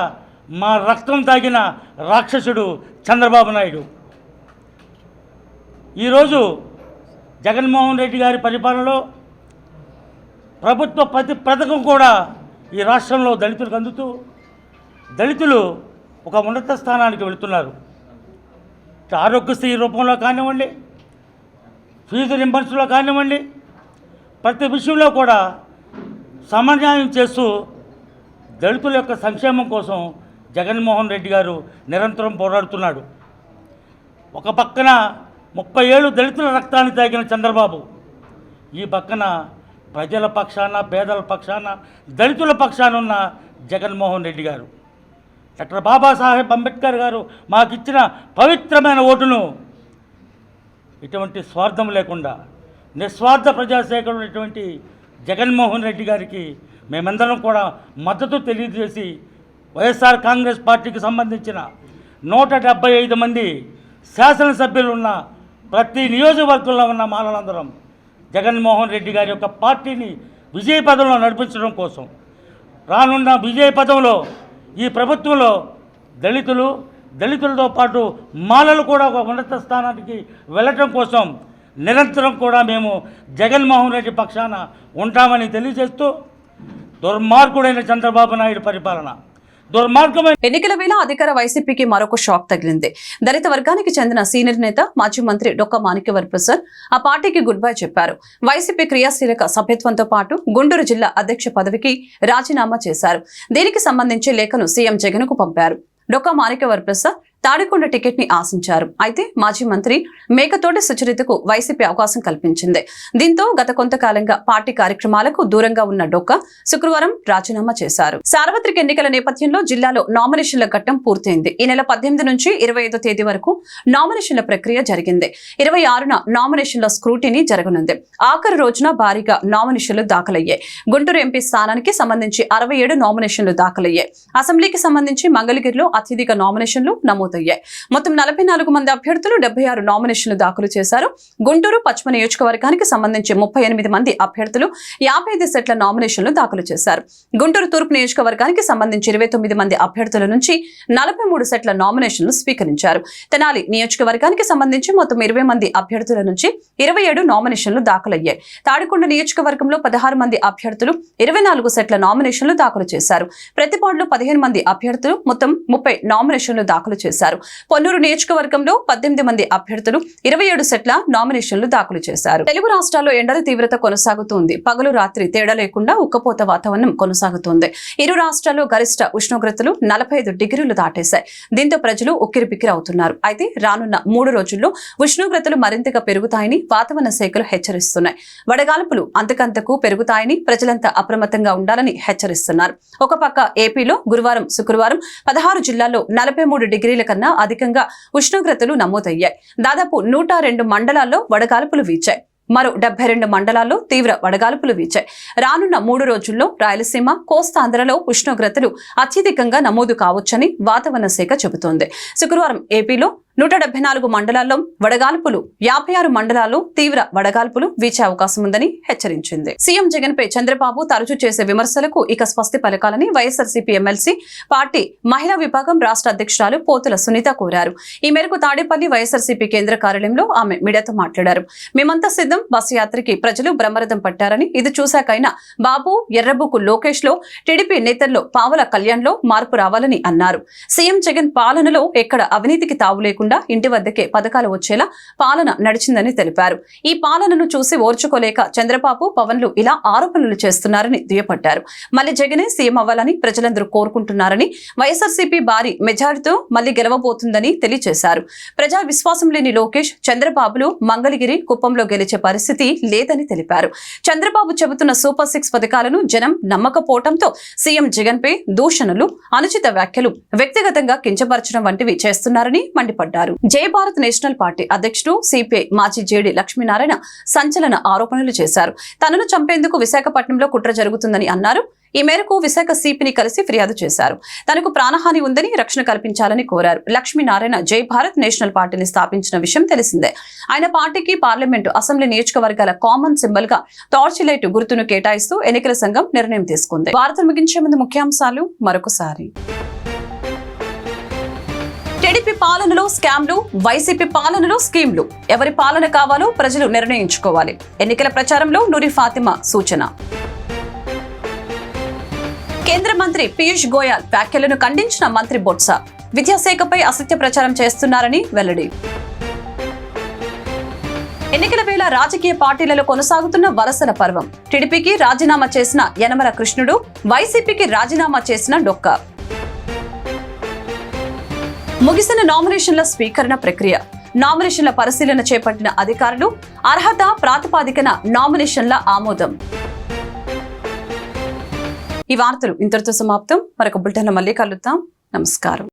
మా రక్తం తాగిన రాక్షసుడు చంద్రబాబు నాయుడు. ఈరోజు జగన్మోహన్ రెడ్డి గారి పరిపాలనలో ప్రభుత్వ ప్రతి పథకం కూడా ఈ రాష్ట్రంలో దళితులకు అందుతూ దళితులు ఒక ఉన్నత స్థానానికి వెళుతున్నారు. ఆరోగ్యశ్రీ రూపంలో కానివ్వండి, ఫీజు రింబర్స్లో కానివ్వండి, ప్రతి విషయంలో కూడా సమన్వయం చేస్తూ దళితుల యొక్క సంక్షేమం కోసం జగన్మోహన్ రెడ్డి గారు నిరంతరం పోరాడుతున్నాడు. ఒక పక్కన 30 ఏళ్ళు దళితుల రక్తాన్ని తాగిన చంద్రబాబు, ఈ పక్కన ప్రజల పక్షాన, పేదల పక్షాన, దళితుల పక్షాన ఉన్న జగన్మోహన్ రెడ్డి గారు. డాక్టర్ బాబాసాహెబ్ అంబేద్కర్ గారు మాకిచ్చిన పవిత్రమైన ఓటును ఇటువంటి స్వార్థం లేకుండా నిస్వార్థ ప్రజాసేవకుడైనటువంటి జగన్మోహన్ రెడ్డి గారికి మేమందరం కూడా మద్దతు తెలియజేసి వైఎస్ఆర్ కాంగ్రెస్ పార్టీకి సంబంధించిన 175 మంది శాసనసభ్యులు ఉన్న ప్రతి నియోజకవర్గంలో ఉన్న మాలలందరం జగన్మోహన్ రెడ్డి గారి యొక్క పార్టీని విజయపథంలో నడిపించడం కోసం, రానున్న విజయపథంలో ఈ ప్రభుత్వంలో దళితులతో పాటు మాలలు కూడా ఒక ఉన్నత స్థానానికి వెళ్ళటం కోసం నిరంతరం కూడా మేము జగన్మోహన్ రెడ్డి పక్షాన ఉంటామని తెలియజేస్తూ దుర్మార్గుడైన చంద్రబాబు నాయుడు పరిపాలన దుర్మార్గమైన. ఎన్నికల వేళ అధికార వైసీపీకి మరొక షాక్ తగిలింది. దళిత వర్గానికి చెందిన సీనియర్ నేత మాజీ మంత్రి డొక్క మాణిక్యవర ప్రసాద్ ఆ పార్టీకి గుడ్ బై చెప్పారు. వైసీపీ క్రియాశీలక సభ్యత్వంతో పాటు గుంటూరు జిల్లా అధ్యక్ష పదవికి రాజీనామా చేశారు. దీనికి సంబంధించి లేఖను సీఎం జగన్ కు పంపారు. డొక్క మాణిక్యవర ప్రసాద్ తాడికొండ టికెట్ ని ఆశించారు. అయితే మాజీ మంత్రి మేకతోటి సుచరితకు వైసీపీ అవకాశం కల్పించింది. దీంతో గత కొంతకాలంగా పార్టీ కార్యక్రమాలకు దూరంగా ఉన్న డొక్క శుక్రవారం రాజీనామా చేశారు. సార్వత్రిక ఎన్నికల నేపథ్యంలో జిల్లాలో నామినేషన్ల ఘట్టం పూర్తయింది. ఈ నెల 18 నుంచి 25 తేదీ వరకు నామినేషన్ల ప్రక్రియ జరిగింది. 26న నామినేషన్ల స్క్రూటీనీ జరగనుంది. ఆఖరు రోజున భారీగా నామినేషన్లు దాఖలయ్యాయి. గుంటూరు ఎంపీ స్థానానికి సంబంధించి 67 నామినేషన్లు దాఖలయ్యాయి. అసెంబ్లీకి సంబంధించి మంగళగిరిలో అత్యధిక నామినేషన్లు నమోదయ్యాయి. మొత్తం 44 మంది అభ్యర్థులు 76 నామినేషన్లు దాఖలు చేశారు. గుంటూరు పశ్చిమ నియోజకవర్గానికి సంబంధించి 38 మంది అభ్యర్థులు 55 సెట్ల నామినేషన్లు దాఖలు చేశారు. గుంటూరు తూర్పు నియోజకవర్గానికి సంబంధించి 29 మంది అభ్యర్థుల నుంచి 43 సెట్ల నామినేషన్లు స్వీకరించారు. తెనాలి నియోజకవర్గానికి సంబంధించి మొత్తం 20 మంది అభ్యర్థుల నుంచి 27 నామినేషన్లు దాఖలయ్యాయి. తాడికొండ నియోజకవర్గంలో 16 మంది అభ్యర్థులు 24 సెట్ల నామినేషన్లు దాఖలు చేశారు. ప్రతిపాడులో 15 మంది అభ్యర్థులు మొత్తం 30 నామినేషన్లు దాఖలు చేశారు. పొన్నూరు నియోజకవర్గంలో 18 మంది అభ్యర్థులు 27 సెట్ల నామినేషన్లు దాఖలు చేశారు. తెలుగు రాష్ట్రాల్లో ఎండల తీవ్రత కొనసాగుతోంది. పగలు రాత్రి తేడా లేకుండా ఉక్కపోత వాతావరణం కొనసాగుతోంది. ఇరు రాష్ట్రాల్లో గరిష్ట ఉష్ణోగ్రతలు 45 డిగ్రీలు దాటేశాయి. దీంతో ప్రజలు ఉక్కిరిబిక్కిరి అవుతున్నారు. అయితే రానున్న 3 రోజుల్లో ఉష్ణోగ్రతలు మరింతగా పెరుగుతాయని వాతావరణ శాఖలు హెచ్చరిస్తున్నాయి. వడగాల్పులు అంతకంతకు పెరుగుతాయని ప్రజలంతా అప్రమత్తంగా ఉండాలని హెచ్చరిస్తున్నారు. ఒక పక్క ఏపీలో గురువారం శుక్రవారం 16 జిల్లాల్లో 43 డిగ్రీల కన్నా అధికంగా ఉష్ణోగ్రతలు నమోదయ్యాయి. దాదాపు 102 మండలాల్లో వడగాల్పులు వీచాయి. మరో 72 మండలాల్లో తీవ్ర వడగాల్పులు వీచాయి. రానున్న 3 రోజుల్లో రాయలసీమ, కోస్తాంధ్రలో ఉష్ణోగ్రతలు అత్యధికంగా నమోదు కావచ్చని వాతావరణ శాఖ చెబుతోంది. శుక్రవారం ఏపీలో 174 మండలాల్లో వడగాల్పులు, 56 మండలాల్లో తీవ్ర వడగాల్పులు వీచే అవకాశం ఉందని హెచ్చరించింది. సీఎం జగన్ పై చంద్రబాబు తరచూ చేసే విమర్శలకు ఇక స్పష్టి పలకాలని వైఎస్ఆర్సీపీ ఎమ్మెల్సీ పార్టీ మహిళా విభాగం రాష్ట్ర అధ్యక్షురాలు పోతుల సునీత కోరారు. ఈ మేరకు తాడేపల్లి వైఎస్ఆర్సీపీ కేంద్ర కార్యాలయంలో ఆమె మీడియాతో మాట్లాడారు. మేమంతా సిద్ధం, బస్సు యాత్రకి ప్రజలు బ్రహ్మరథం పట్టారని, ఇది చూశాకైనా బాబు, ఎర్రబుకు లోకేష్ లో, టీడీపీ నేతల్లో పావల కళ్యాణ్ లో మార్పు రావాలని అన్నారు. సీఎం జగన్ పాలనలో ఎక్కడ అవినీతికి తావు లేకుండా ఇంటి వద్దకే పథకాలు వచ్చేలా పాలన నడిచిందని తెలిపారు. ఈ పాలనను చూసి ఓర్చుకోలేక చంద్రబాబు, పవన్లు ఇలా ఆరోపణలు చేస్తున్నారని దుయ్యపట్టారు. మళ్లీ జగనే సీఎం అవ్వాలని ప్రజలందరూ కోరుకుంటున్నారని, వైఎస్ఆర్సీపీ భారీ మెజారిటీతో మళ్లీ గెలవబోతుందని తెలియజేశారు. ప్రజా విశ్వాసం లేని లోకేష్, చంద్రబాబులు మంగళగిరి, కుప్పంలో గెలిచే పరిస్థితి లేదని తెలిపారు. చంద్రబాబు చెబుతున్న సూపర్ 6 పథకాలను జనం నమ్మకపోవడంతో సీఎం జగన్ పై దూషణలు, అనుచిత వ్యాఖ్యలు, వ్యక్తిగతంగా కించపరచడం వంటివి చేస్తున్నారని మండిపడ్డారు. జై భారత్ నేషనల్ పార్టీ అధ్యక్షుడు సిపిఐ మాజీ జేడీ లక్ష్మీనారాయణ సంచలన ఆరోపణలు చేశారు. తనను చంపేందుకు విశాఖపట్నంలో కుట్ర జరుగుతుందని అన్నారు. ఈ మేరకు విశాఖ సిపిని కలిసి ఫిర్యాదు చేశారు. తనకు ప్రాణహాని ఉందని, రక్షణ కల్పించాలని కోరారు. లక్ష్మీనారాయణ జై భారత్ నేషనల్ పార్టీని స్థాపించిన విషయం తెలిసిందే. ఆయన పార్టీకి పార్లమెంటు, అసెంబ్లీ నియోజకవర్గాల కామన్ సింబల్ గా టార్చ్ లైట్ గుర్తును కేటాయిస్తూ ఎన్నికల సంఘం నిర్ణయం తీసుకుంది. వార్తలు ముగించే ముందు ముఖ్యాంశాలు మరొకసారి. టీడీపీ పాలనలో స్కామ్లు, వైసీపీ పాలనలో స్కీమ్లు. ఎవరి పాలన కావాలో ప్రజలు నిర్ణయించుకోవాలి. ఎన్నికల ప్రచారంలో నూరి ఫాతిమా సూచన. కేంద్ర మంత్రి పీయూష్ గోయల్ వ్యాఖ్యలను ఖండించిన మంత్రి బొత్స. విద్యాశాఖపై అసత్య ప్రచారం చేస్తున్నారని వెల్లడి. ఎన్నికల వేళ రాజకీయ పార్టీలలో కొనసాగుతున్న వలసల పర్వం. టీడీపీకి రాజీనామా చేసిన యనమల కృష్ణుడు, వైసీపీకి రాజీనామా చేసిన డొక్క. ముగిసిన నామినేషన్ల స్వీకరణ ప్రక్రియ. నామినేషన్ల పరిశీలన చేపట్టిన అధికారులు. అర్హత ప్రాతిపాదికన నామినేషన్ల ఆమోదం. ఈ వార్తలు ఇంతటితో సమాప్తం. మరొక బులెటిన్లో మళ్ళీ కలుద్దాం. నమస్కారం.